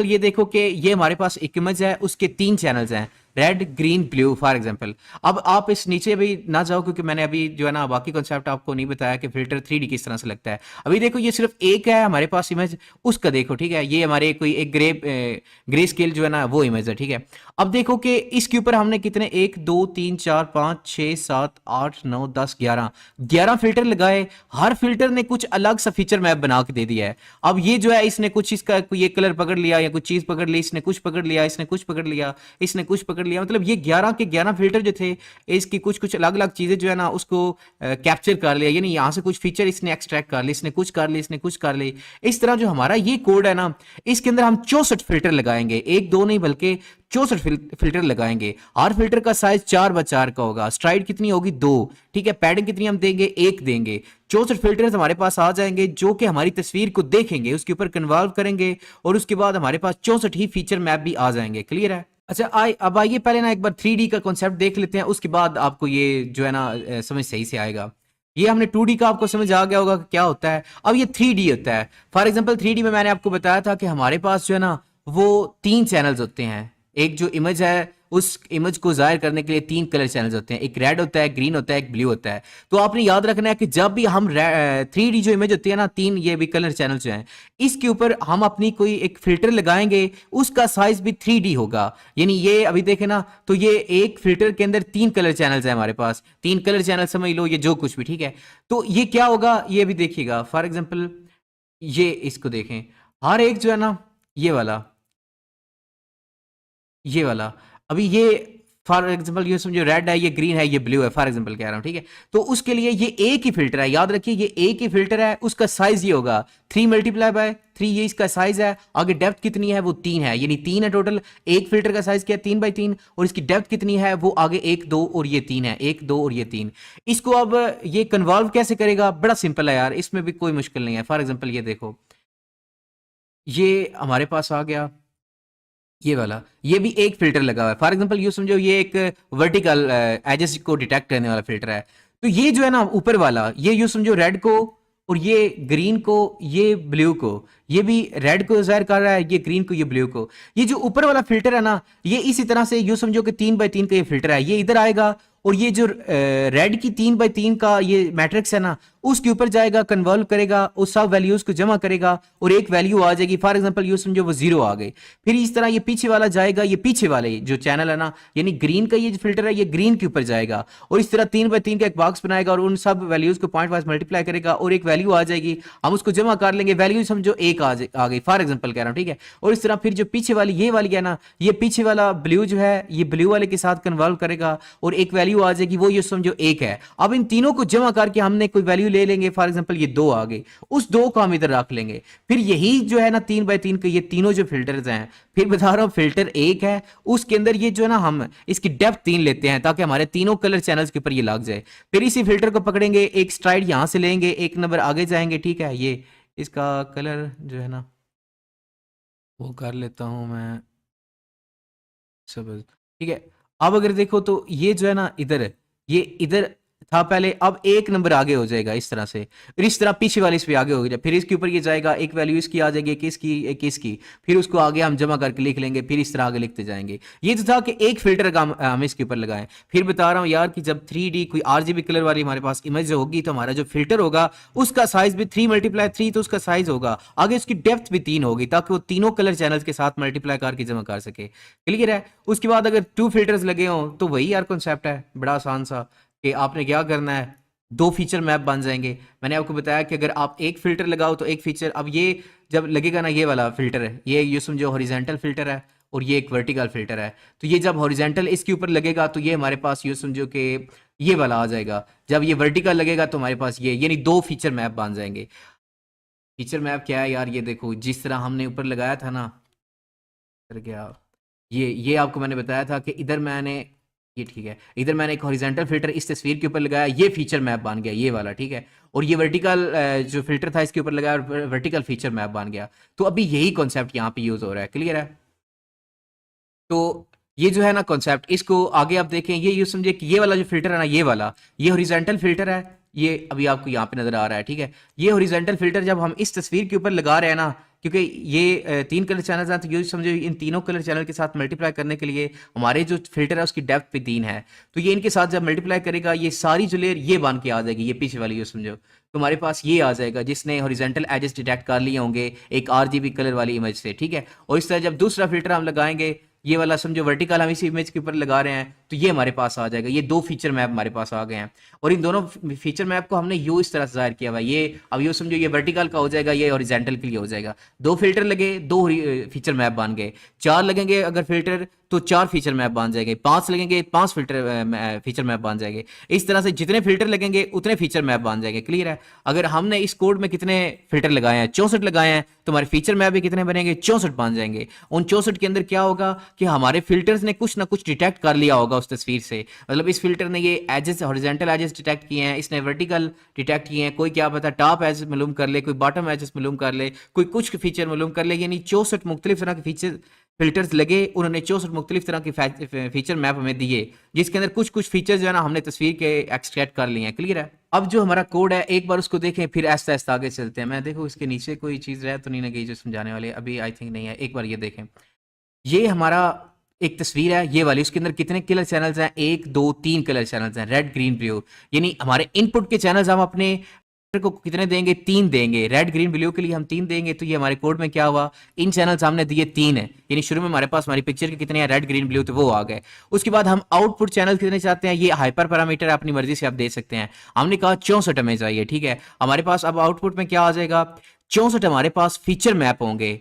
ये देखो कि ये हमारे पास एक इमेज है, उसके 3 चैनल्स हैं, red green blue for example. अब आप इस नीचे भी ना जाओ क्योंकि मैंने अभी जो है ना बाकी कॉन्सेप्ट आपको नहीं बताया कि फिल्टर 3D किस तरह से लगता है। अभी देखो ये सिर्फ एक है हमारे पास इमेज, उसका देखो, ठीक है? ये हमारे कोई एक ग्रे स्केल जो है ना वो इमेज है, ठीक है? अब देखो कि इसके ऊपर हमने कितने 1 2 3 4 5 6 7 8 9 10 11 फिल्टर लगाए। हर फिल्टर ने कुछ अलग सा फीचर मैप बना के दे दिया है। अब ये जो है इसने कुछ इसका ये कलर पकड़ लिया या कुछ चीज पकड़ ली, इसने कुछ पकड़ लिया, इसने कुछ पकड़ लिया, इसने कुछ पकड़ लिया। मतलब ये 11 के 11 फिल्टर जो थे, इसकी कुछ कुछ अलग अलग चीजें जो है ना उसको कैप्चर कर लिया, यानी यहाँ से कुछ फीचर इसने एक्सट्रैक्ट कर ली, इसने कुछ कर ली, इसने कुछ कर ली। इस तरह जो हमारा ये कोड है ना, इसके अंदर हम 64 फिल्टर लगाएंगे, एक दो नहीं बल्कि 64 फिल्टर लगाएंगे। हर फिल्टर का साइज 4x4 का होगा। स्ट्राइड कितनी होगी? 2, ठीक है? पैडिंग कितनी हम देंगे? 1 देंगे। 64 फिल्टर्स हमारे पास आ जाएंगे जो कि हमारी तस्वीर को देखेंगे, उसके ऊपर कन्वॉल्व करेंगे और उसके बाद हमारे पास 64 ही फीचर मैप भी आ जाएंगे। क्लियर है? अच्छा अब आइए पहले ना एक बार 3D का कॉन्सेप्ट देख लेते हैं, उसके बाद आपको ये जो है ना समझ सही से आएगा। ये हमने 2D का आपको समझ आ गया होगा कि क्या होता है। अब ये 3D होता है। फॉर एग्जांपल 3D में मैंने आपको बताया था कि हमारे पास जो है ना वो 3 चैनल्स होते हैं। एक जो इमेज है उस इमेज को जाहिर करने के लिए 3 कलर चैनल्स होते हैं, एक रेड होता है, ग्रीन होता है, एक ब्लू होता है। तो आपने याद रखना है कि जब भी हम 3D जो इमेज होती है ना, 3 ये भी कलर चैनल जो हैं, इसके ऊपर हम अपनी कोई एक फिल्टर लगाएंगे, उसका साइज भी 3D होगा। यानी ये अभी देखे ना, तो ये एक फिल्टर के अंदर 3 कलर चैनल्स हैं हमारे पास, 3 कलर चैनल समझ लो, ये जो कुछ भी, ठीक है? तो ये क्या होगा ये भी देखिएगा। फॉर एग्जाम्पल ये इसको देखें, हर एक जो है ना ये वाला, अभी ये फॉर एग्जांपल ये समझो रेड है, ये ग्रीन है, ये ब्लू है, फॉर एग्जांपल कह रहा हूं, ठीक है? तो उसके लिए ये एक ही फिल्टर है, याद रखिए ये एक ही फिल्टर है, उसका साइज ये होगा 3 मल्टीप्लाई बाय 3, ये इसका साइज है। आगे डेप्थ कितनी है? वो 3 है, यानी 3 है टोटल। एक फिल्टर का साइज क्या है? 3x3। और इसकी डेप्थ कितनी है? वो आगे 1 2 और ये 3 है, 1 2 और ये 3। इसको अब ये कन्वॉल्व कैसे करेगा? बड़ा सिंपल है यार, इसमें भी कोई मुश्किल नहीं है। फॉर एग्जाम्पल ये देखो, ये हमारे पास आ गया ये वाला, ये भी एक फिल्टर लगा हुआ है। फॉर एग्जांपल यूँ समझो ये एक वर्टिकल एजेस को डिटेक्ट करने वाला फिल्टर है। तो ये जो है ना ऊपर वाला, ये यूँ समझो रेड को और ये ग्रीन को, ये ब्लू को, ये भी रेड को जाहिर कर रहा है, ये ग्रीन को, ये ब्लू को। ये जो ऊपर वाला फिल्टर है ना, ये इसी तरह से यूँ समझो कि 3x3 का ये फिल्टर है, ये इधर आएगा और ये जो रेड की 3x3 का ये मैट्रिक्स है ना, उसके ऊपर जाएगा, कन्वर्ट करेगा, उस सब वैल्यूज को जमा करेगा और एक वैल्यू आ जाएगी। फॉर एग्जांपल यूँ समझो वो 0 आ गई। फिर इस तरह ये पीछे वाला जाएगा, ये पीछे वाले जो चैनल है ना, यानी ग्रीन का ये जो फिल्टर है, ये ग्रीन के ऊपर जाएगा और इस तरह 3x3 का एक बॉक्स बनाएगा और उन सब वैल्यूज को पॉइंट वाइज मल्टीप्लाई करेगा और एक वैल्यू आ जाएगी। हम उसको जमा कर लेंगे, वैल्यू समझो 1 आ गई, फॉर एग्जाम्पल कह रहा हूँ, ठीक है? और इस तरह फिर जो पीछे वाली ये वाली है ना, ये पीछे वाला ब्लू जो है, ये ब्लू वाले के साथ कन्वर्ट करेगा और एक वैल्यू आ जाएगी, वो ये समझो 1 है। अब इन तीनों को जमा करके हमने कोई वैल्यू ले लेंगे, फॉर एग्जांपल ये 2 आ गई, उस 2 को हम इधर रख लेंगे। फिर यही जो है ना 3x3 के ये तीनों जो फिल्टर्स हैं, फिर बता रहा हूं फिल्टर 1 है, उसके अंदर ये जो है ना हम इसकी डेप्थ 3 लेते हैं ताकि हमारे तीनों कलर चैनल्स के ऊपर ये लग जाए। फिर इसी फिल्टर को पकड़ेंगे, एक स्ट्राइड यहां से लेंगे, एक नंबर आगे जाएंगे, ठीक है? ये इसका कलर जो है ना वो कर लेता हूं मैं सब, ठीक है? अब अगर देखो तो ये जो है ना इधर, ये इधर था पहले, अब एक नंबर आगे हो जाएगा इस तरह से, फिर इस तरह पीछे वाले इस पे आगे हो जाए, फिर इसके ऊपर ये जाएगा, एक वैल्यू इसकी आ जाएगी 21 की 21 की, फिर उसको आगे हम जमा करके लिख लेंगे, फिर इस तरह आगे लिखते जाएंगे। ये तो था कि एक फिल्टर का हम इसके ऊपर लगाएं। फिर बता रहा हूँ यार कि जब 3D कोई RGB कलर वाली हमारे पास इमेज होगी तो हमारा जो फिल्टर होगा उसका साइज भी 3 × 3 तो उसका साइज होगा, आगे उसकी डेप्थ भी 3 होगी ताकि वो तीनों कलर चैनल्स के साथ मल्टीप्लाई करके जमा कर सके। क्लियर है? उसके बाद अगर 2 फिल्टर्स लगे हों तो वही यार कॉन्सेप्ट है, बड़ा आसान सा, कि आपने क्या करना है, 2 फीचर मैप बन जाएंगे। मैंने आपको बताया कि अगर आप एक फिल्टर लगाओ तो एक फीचर, अब ये जब लगेगा ना, ये वाला फिल्टर है, ये समझो हॉरिजॉन्टल फिल्टर है और ये एक वर्टिकल फिल्टर है, तो ये जब हॉरिजॉन्टल इसके ऊपर लगेगा तो ये हमारे पास ये समझो कि ये वाला आ जाएगा, जब ये वर्टिकल लगेगा तो हमारे पास ये, यानी 2 फीचर मैप बन जाएंगे। फीचर मैप क्या है यार, ये देखो जिस तरह हमने ऊपर लगाया था ना, कर गया, ये आपको मैंने बताया था कि इधर मैंने, ये ठीक है, इधर मैंने एक हॉरिजॉन्टल फिल्टर इस तस्वीर के ऊपर लगाया, ये फीचर मैप बन गया ये वाला, ठीक है, और ये वर्टिकल जो फिल्टर था इसके ऊपर लगाया और वर्टिकल फीचर मैप बन गया। तो अभी यही कॉन्सेप्ट यहाँ पे यूज हो रहा है। क्लियर है? तो ये जो है ना कॉन्सेप्ट, इसको आगे आप देखें, ये यूज समझे कि ये वाला जो फिल्टर है ना, ये वाला, ये हॉरिजॉन्टल फिल्टर है, ये अभी आपको यहाँ पे नजर आ रहा है, ठीक है। ये हॉरिजॉन्टल फिल्टर जब हम इस तस्वीर के ऊपर लगा रहे हैं ना, क्योंकि ये 3 कलर चैनल हैं, तो ये समझो इन तीनों कलर चैनल के साथ मल्टीप्लाई करने के लिए हमारे जो फिल्टर है उसकी डेप्थ भी 3 है, तो ये इनके साथ जब मल्टीप्लाई करेगा ये सारी जो लेयर ये बन के आ जाएगी, ये पीछे वाली, ये समझो तो हमारे पास ये आ जाएगा जिसने हॉरिजॉन्टल एजेस डिटेक्ट कर लिए होंगे एक RGB कलर वाली इमेज से, ठीक है। और इस तरह जब दूसरा फिल्टर हम लगाएंगे, ये वाला समझो वर्टिकल हम इसी इमेज के ऊपर लगा रहे हैं, तो ये हमारे पास आ जाएगा, ये 2 फीचर मैप हमारे पास आ गए हैं। और इन दोनों फीचर मैप को हमने यू इस तरह से जाहिर किया हुआ है, ये अब ये समझो ये वर्टिकल का हो जाएगा, ये हॉरिजॉन्टल के लिए हो जाएगा। 2 फिल्टर लगे, 2 फीचर मैप बन गए, 4 लगेंगे अगर फिल्टर तो 4 फीचर मैप बन जाएंगे, 5 लगेंगे 5 फीचर मैप बन जाएंगे। इस तरह से जितने फिल्टर लगेंगे उतने फीचर मैप बन जाएंगे। क्लियर है? अगर हमने इस कोड में कितने फिल्टर लगाए हैं, 64 लगाए हैं, तो हमारे फीचर मैप भी कितने बनेंगे, 64 बन जाएंगे। उन 64 के अंदर क्या होगा कि हमारे फिल्टर्स ने कुछ ना कुछ डिटेक्ट कर लिया होगा उस तस्वीर से, मतलब इस फिल्टर ने ये एजेस, हॉरिजॉन्टल एजेस डिटेक्ट किए हैं, इसने वर्टिकल डिटेक्ट किए हैं, कोई क्या पता टॉप एजेस मालूम कर ले, कोई बॉटम एजेस मालूम कर ले, कोई कुछ फीचर मालूम कर ले, यानी 64 मुख्तलिफ तरह के फीचर फिल्टर्स लगे, उन्होंने 64 मुख्तलिफ तरह के फीचर मैप हमें दिए, जिसके अंदर कुछ कुछ फीचर्स जो है ना हमने तस्वीर के एक्सट्रैक्ट कर लिए हैं। क्लियर है? अब जो हमारा कोड है एक बार उसको देखें, फिर ऐसा ऐसा आगे चलते हैं। मैं देखो इसके नीचे कोई चीज़ रह तो नहीं ना गई जो समझाने वाले, अभी आई थिंक नहीं है। एक बार ये देखें, ये हमारा एक तस्वीर है ये वाली, उसके अंदर कितने कलर चैनल्स हैं, 1 2 3 कलर चैनल्स हैं, रेड ग्रीन ब्लू, यानी हमारे इनपुट के चैनल्स हम अपने को कितने देंगे, 3 देंगे, रेड ग्रीन ब्लू के लिए हम 3 देंगे। तो ये हमारे कोड में क्या हुआ, इन चैनल्स हमने दिए 3 है, यानी शुरू में हमारे पास हमारी पिक्चर के कितने हैं, रेड ग्रीन ब्लू, तो वो आ गए। उसके बाद हम आउटपुट चैनल कितने चाहते हैं, ये हाइपर पैरामीटर है, अपनी मर्जी से आप दे सकते हैं, हमने कहा 64 हमें चाहिए, ठीक है। हमारे पास अब आउटपुट में क्या आ जाएगा, 64 हमारे पास फीचर मैप होंगे,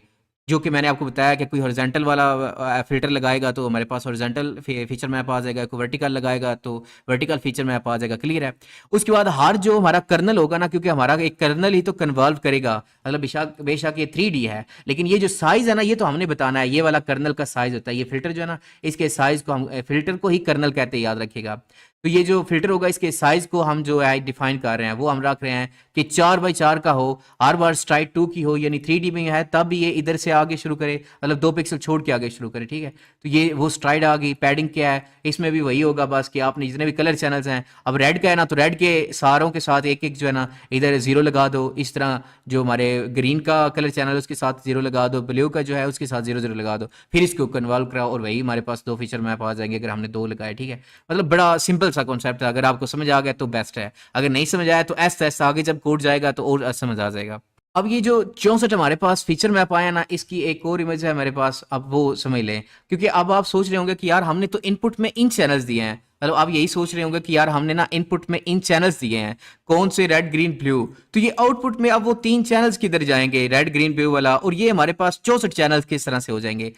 जो कि मैंने आपको बताया कि कोई हॉरिजॉन्टल वाला फिल्टर लगाएगा तो हमारे पास हॉरिजॉन्टल फीचर मैप आ जाएगा, कोई वर्टिकल लगाएगा तो वर्टिकल फीचर मैप आ जाएगा। क्लियर है? उसके बाद हर जो हमारा कर्नल होगा ना, क्योंकि हमारा एक कर्नल ही तो कन्वॉल्व करेगा, मतलब बेशक ये 3D है, लेकिन ये जो साइज है ना ये तो हमने बताना है, ये वाला कर्नल का साइज होता है, ये फिल्टर जो है ना इसके साइज को हम, फिल्टर को ही कर्नल कहते हैं, याद रखिएगा। तो ये जो फिल्टर होगा इसके साइज को हम जो है डिफाइन कर रहे हैं, वो हम रख रहे हैं कि 4x4 का हो, हर बार स्ट्राइड 2 की हो, यानी 3D में है तब ये इधर से आगे शुरू करे, मतलब 2 पिक्सल छोड़ के आगे शुरू करे, ठीक है। तो ये वो स्ट्राइड आ गई। पैडिंग क्या है, इसमें भी वही होगा, बस कि आपने जितने भी कलर चैनल्स हैं, अब रेड का है ना तो रेड के सारों के साथ एक एक जो है ना इधर 0 लगा दो, इस तरह जो हमारे ग्रीन का कलर चैनल उसके साथ 0 लगा दो, ब्लू का जो है उसके साथ 0 0 लगा दो, फिर इसको कन्वॉल्व कराओ और वही हमारे पास 2 फीचर मैप आ जाएंगे अगर हमने 2 लगाए, ठीक है। मतलब बड़ा सिंपल सा कॉन्सेप्ट है, अगर आपको समझ आ गया तो बेस्ट है, अगर नहीं समझ आया तो ऐसा ऐसा आगे जब कोड जाएगा तो और समझ आ जाएगा। अब ये जो 64 हमारे पास फीचर मैप आया ना, इसकी एक और इमेज है हमारे पास, अब वो समझ लें, क्योंकि अब आप सोच रहे होंगे कि यार हमने तो इनपुट में इन चैनल्स दिए हैं, मतलब आप यही सोच रहे होंगे कि यार हमने ना इनपुट में इन चैनल्स दिए हैं, कौन से, रेड ग्रीन ब्लू, तो ये आउटपुट में अब वो 3 चैनल्स किधर जाएंगे, रेड ग्रीन ब्लू वाला, और ये हमारे पास 64 चैनल्स किस तरह से हो जाएंगे।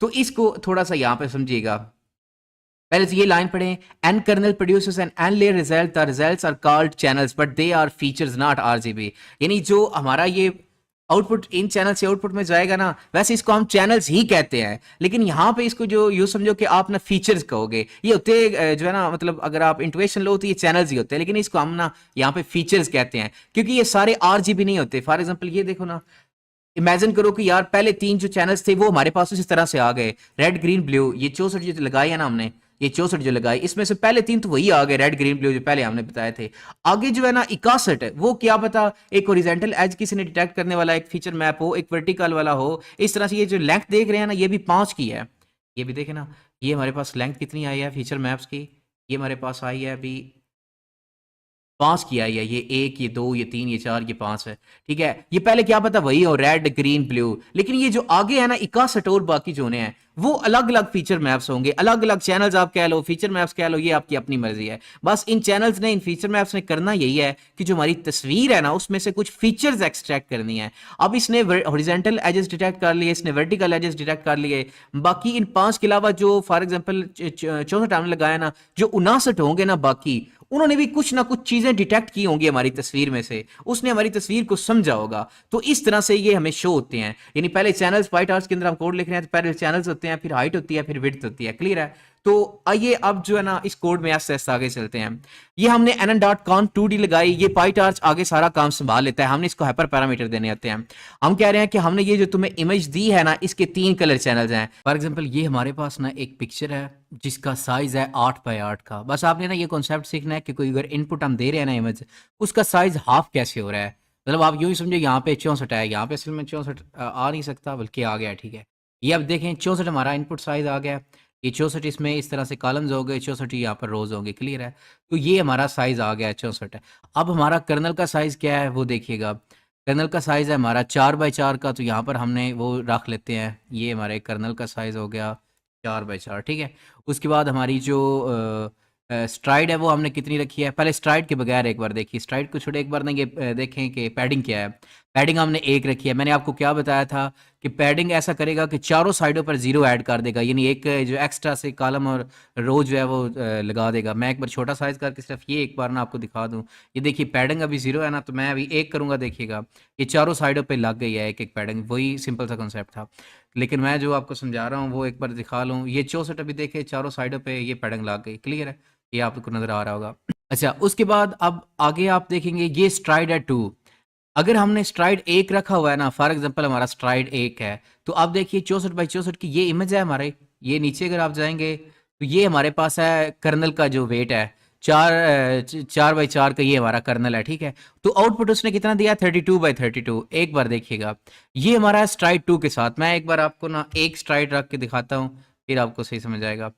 तो इसको थोड़ा सा यहाँ पे समझिएगा। पहले तो ये लाइन पढ़ें, n kernel produces an n layer result, the results are called channels but they are features not RGB, यानी जो हमारा ये आउटपुट इन चैनल से आउटपुट में जाएगा ना, वैसे इसको हम चैनल्स ही कहते हैं, लेकिन यहाँ पे इसको जो यूँ समझो कि आप ना फीचर्स कहोगे, ये होते जो है ना, मतलब अगर आप इंटुइशन लो तो ये चैनल्स ही होते हैं, लेकिन इसको हम ना यहाँ पे फीचर्स कहते हैं, क्योंकि ये सारे RGB नहीं होते। फॉर एग्जाम्पल ये देखो ना, इमेजिन करो कि यार पहले 3 जो चैनल्स थे वो हमारे पास उसी तरह से आ गए, रेड ग्रीन ब्लू, ये 64 जो लगाए हैं ना हमने, ये 64 जो लगाई, इसमें से पहले 3 तो वही आ गए, रेड ग्रीन ब्लू जो पहले हमने बताए थे। आगे जो है ना 61 है, वो क्या पता एक हॉरिजॉन्टल एज किसी ने डिटेक्ट करने वाला एक फीचर मैप हो, एक वर्टिकल वाला हो। इस तरह से ये जो लेंथ देख रहे हैं ना, ये भी 5 की है। ये भी देखे ना, ये हमारे पास लेंथ कितनी आई है फीचर मैप्स की, ये हमारे पास आई है अभी 5 की आई है। ये 1, ये 2, ये 3, ये 4, ये 5 है, ठीक है। ये पहले क्या पता वही हो, रेड ग्रीन ब्लू, लेकिन ये जो आगे है ना 61 और बाकी जो हैं वो अलग अलग फीचर मैप्स होंगे, अलग अलग चैनल्स आप कह लो, फीचर मैप्स कह लो, ये आपकी अपनी मर्जी है। बस इन चैनल्स ने, इन फीचर मैप्स ने करना यही है कि जो हमारी तस्वीर है ना उसमें से कुछ फीचर्स एक्सट्रैक्ट करनी है। अब इसने हॉरिजॉन्टल एजेस डिटेक्ट कर लिए, इसने वर्टिकल एजेस डिटेक्ट कर लिए, बाकी इन 5 के अलावा जो फॉर एग्जाम्पल 64 हमने लगाया ना, जो 59 होंगे ना बाकी, उन्होंने भी कुछ ना कुछ चीजें डिटेक्ट की होंगी हमारी तस्वीर में से, उसने हमारी तस्वीर को समझा होगा। तो इस तरह से ये हमें शो होते हैं, यानी पहले चैनल्स पाई चार्ट्स के अंदर हम कोड लिख रहे हैं तो पहले चैनल्स होते हैं, फिर हाइट होती है, फिर विड्थ होती है। क्लियर है? तो आइए अब जो है ना इस कोड में ऐसे ऐसे आगे चलते हैं। ये हमने nn.conf 2d लगाई, ये पाई टार्च आगे सारा काम संभाल लेता है, हमने इसको हाइपर पैरामीटर देने होते हैं। हम कह रहे हैं कि हमने ये जो तुम्हें इमेज दी है ना, इसके 3 कलर चैनल्स हैं। फॉर एग्जांपल ये हमारे पास ना एक पिक्चर है जिसका साइज है 8 बाय 8 का। बस आपने ना ये कॉन्सेप्ट सीखना है कि कोई अगर इनपुट हम दे रहे हैं ना इमेज, उसका साइज हाफ कैसे हो रहा है। मतलब आप यूं ही समझो, यहाँ पे 64 है, यहाँ पे असल में 64 आ नहीं सकता बल्कि आ गया, ठीक है। ये अब देखें 64 हमारा इनपुट साइज आ गया, ये 64 इसमें इस तरह से कॉलम्स हो गए, 64 यहाँ पर रोज होंगे। क्लियर है? तो ये हमारा साइज आ गया 64 है। अब हमारा कर्नल का साइज क्या है वो देखिएगा। कर्नल का साइज है हमारा 4 बाय 4 का, तो यहाँ पर हमने वो रख लेते हैं, ये हमारे कर्नल का साइज हो गया 4 बाय 4, ठीक है। उसके बाद हमारी जो स्ट्राइड है वो हमने कितनी रखी है, पहले स्ट्राइड के बगैर एक बार देखिए, स्ट्राइड को छोड़े एक बार नहीं, ये देखें कि पैडिंग क्या है। पैडिंग हमने 1 रखी है। मैंने आपको क्या बताया था कि पैडिंग ऐसा करेगा कि चारों साइडों पर 0 ऐड कर देगा, यानी एक जो एक्स्ट्रा से कॉलम और रो जो है वो लगा देगा। मैं एक बार छोटा साइज करके सिर्फ ये एक बार ना आपको दिखा दूं, ये देखिए पैडिंग अभी 0 है ना, तो मैं अभी 1 करूंगा, देखिएगा ये चारों साइडों पे लग गई है एक एक पैडिंग। वही सिंपल सा कॉन्सेप्ट था, लेकिन मैं जो आपको समझा रहा हूँ वो एक बार दिखा लूँ। ये 64 अभी देखे चारों साइडों पे ये पैडिंग लग गई। क्लियर है? ये आपको नजर आ रहा होगा। अच्छा, उसके बाद अब आगे आप देखेंगे ये स्ट्राइड है 2। अगर हमने स्ट्राइड 1 रखा हुआ है ना, फॉर एग्जांपल हमारा स्ट्राइड 1 है, तो आप देखिए 64 बाई 64 की ये इमेज है हमारे। ये नीचे अगर आप जाएंगे तो ये हमारे पास है कर्नल का जो वेट है 4 बाई 4 का, ये हमारा कर्नल है, ठीक है। तो आउटपुट उसने कितना दिया, 32 बाई 32। एक बार देखिएगा, ये हमारा है स्ट्राइड 2 के साथ। मैं एक बार आपको ना एक स्ट्राइड रख के दिखाता हूँ, फिर आपको सही समझ आएगा।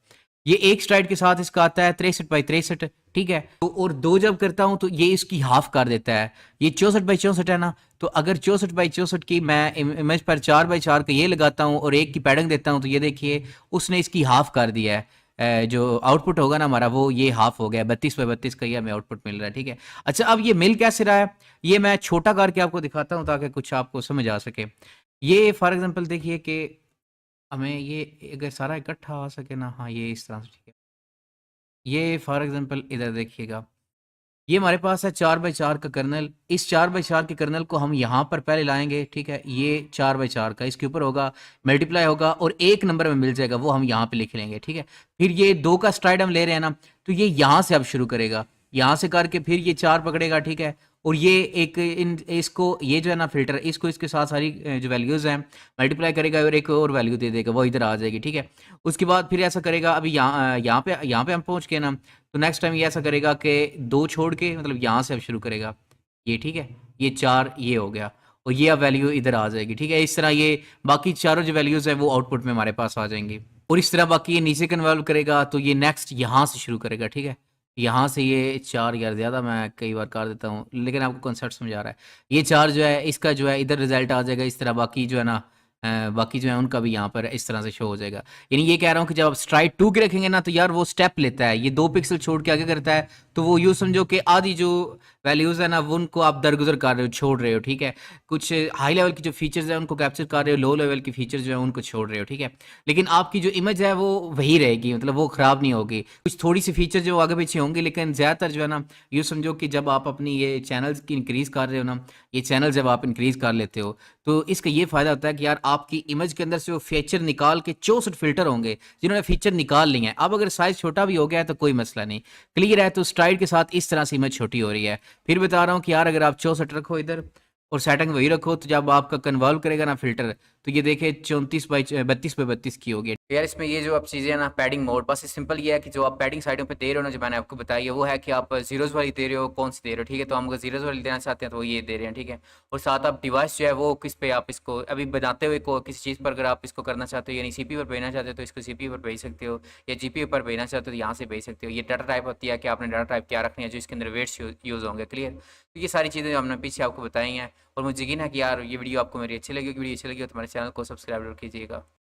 ये एक स्ट्राइड के साथ इसका आता है 63 बाई 63, ठीक है। तो और 2 जब करता हूं तो ये इसकी हाफ कर देता है। ये 64 बाई 64 है ना, तो अगर 64 बाई 64 की मैं इमेज पर 4 बाई 4 का ये लगाता हूँ और 1 की पैडिंग देता हूँ, तो ये देखिए उसने इसकी हाफ कर दिया है। जो आउटपुट होगा ना हमारा वो ये हाफ हो गया, 32 बाई 32 का ये हमें आउटपुट मिल रहा है, ठीक है। अच्छा, अब ये मिल कैसे रहा है, ये मैं छोटा करके आपको दिखाता हूँ ताकि कुछ आपको समझ आ सके। ये फॉर एग्जाम्पल देखिए कि हमें ये अगर सारा इकट्ठा आ सके ना, हाँ ये इस तरह से, ठीक है। ये फॉर एग्जांपल इधर देखिएगा, ये हमारे पास है 4 बाई 4 का कर्नल। इस 4 बाई 4 के कर्नल को हम यहाँ पर पहले लाएंगे, ठीक है। ये 4 बाई 4 का इसके ऊपर होगा, मल्टीप्लाई होगा और 1 नंबर में मिल जाएगा, वो हम यहाँ पे लिख लेंगे, ठीक है। फिर ये 2 का स्ट्राइड हम ले रहे हैं ना, तो ये यहाँ से अब शुरू करेगा, यहाँ से करके फिर ये 4 पकड़ेगा, ठीक है। और ये एक इसको ये जो है ना फिल्टर, इसको इसके साथ सारी जो वैल्यूज़ हैं मल्टीप्लाई करेगा और एक और वैल्यू दे देगा, वो इधर आ जाएगी, ठीक है। उसके बाद फिर ऐसा करेगा, अभी यहाँ पे हम पहुँच गए ना, तो नेक्स्ट टाइम ये ऐसा करेगा कि 2 छोड़ के, मतलब यहाँ से अब शुरू करेगा ये, ठीक है। ये 4 ये हो गया और ये अब वैल्यू इधर आ जाएगी, ठीक है। इस तरह ये बाकी चारों जो वैल्यूज़ है वो आउटपुट में हमारे पास आ जाएंगी। और इस तरह बाकी ये नीचे कन्वर्ट करेगा, तो ये नेक्स्ट यहाँ से शुरू करेगा, ठीक है। यहाँ से ये 4, यार ज़्यादा मैं कई बार कर देता हूँ, लेकिन आपको कॉन्सेप्ट समझा रहा है। ये 4 जो है इसका जो है इधर रिजल्ट आ जाएगा, इस तरह बाकी जो है ना बाकी जो है उनका भी यहाँ पर इस तरह से शो हो जाएगा। यानी ये कह रहा हूँ कि जब आप स्ट्राइड 2 के रखेंगे ना, तो यार वो स्टेप लेता है, ये 2 पिक्सल छोड़ के आगे करता है, तो वो यूँ समझो कि आधी जो वैल्यूज़ है ना वो उनको आप दरगुजर कर रहे हो, छोड़ रहे हो, ठीक है। कुछ हाई लेवल की जो फीचर्स है उनको कैप्चर कर रहे हो, लो लेवल की फीचर्स जो है उनको छोड़ रहे हो, ठीक है। लेकिन आपकी जो इमेज है वो वही रहेगी, मतलब वो ख़राब नहीं होगी। कुछ थोड़ी सी फीचर जो आगे पीछे होंगी, लेकिन ज़्यादातर जो है ना यूँ समझो कि जब आप अपनी ये चैनल्स की इंक्रीज़ कर रहे हो ना, ये चैनल जब आप इंक्रीज़ कर लेते हो, तो इसका ये फ़ायदा होता है कि यार आपकी इमेज के अंदर से वो फीचर निकाल के 64 फिल्टर होंगे जिन्होंने फीचर निकाल लिए हैं। अब अगर साइज़ छोटा भी हो गया है तो कोई मसला नहीं, क्लियर है। तो स्ट्राइड के साथ इस तरह से इमेज छोटी हो रही है। फिर बता रहा हूँ कि यार अगर आप 64 रखो इधर और सेटिंग वही रखो, तो जब आपका कन्वॉल्व करेगा ना फिल्टर, तो ये देखे 32 की होगी। यार इसमें ये जो आप चीज़ें हैं ना, पैडिंग मोड, बस सिंपल ये है कि जो आप पैडिंग साइडों पे दे रहे हो ना, जो मैंने आपको बताई है, वो है कि आप जीरोज़ वाली दे रहे हो, कौन सी दे रहे हो, ठीक है। तो हम अगर जीरोज़ वाली देना चाहते हैं तो वो ये दे रहे हैं, ठीक है। और साथ आप डिवाइस जो है वो किस पे आप इसको अभी बनाते हुए को किसी चीज़ पर अगर आप इसको करना चाहते हो, यानी सीपीयू पर भेजना चाहते हो तो इसको सीपीयू पर भेज सकते हो, या जीपीयू पर भेजना चाहते हो तो यहाँ से भेज सकते हो। ये डाटा टाइप होती है कि आपने डाटा टाइप क्या रखनी है, जो इसके अंदर वेट्स यूज़ होंगे, क्लियर। तो ये सारी चीज़ें जो हमने पीछे आपको बताई हैं, और मुझे यकीन है कि यार ये वीडियो आपको मेरी अच्छी लगी होगी। वीडियो अच्छी लगी हो तो हमारे चैनल को सब्सक्राइब कीजिएगा।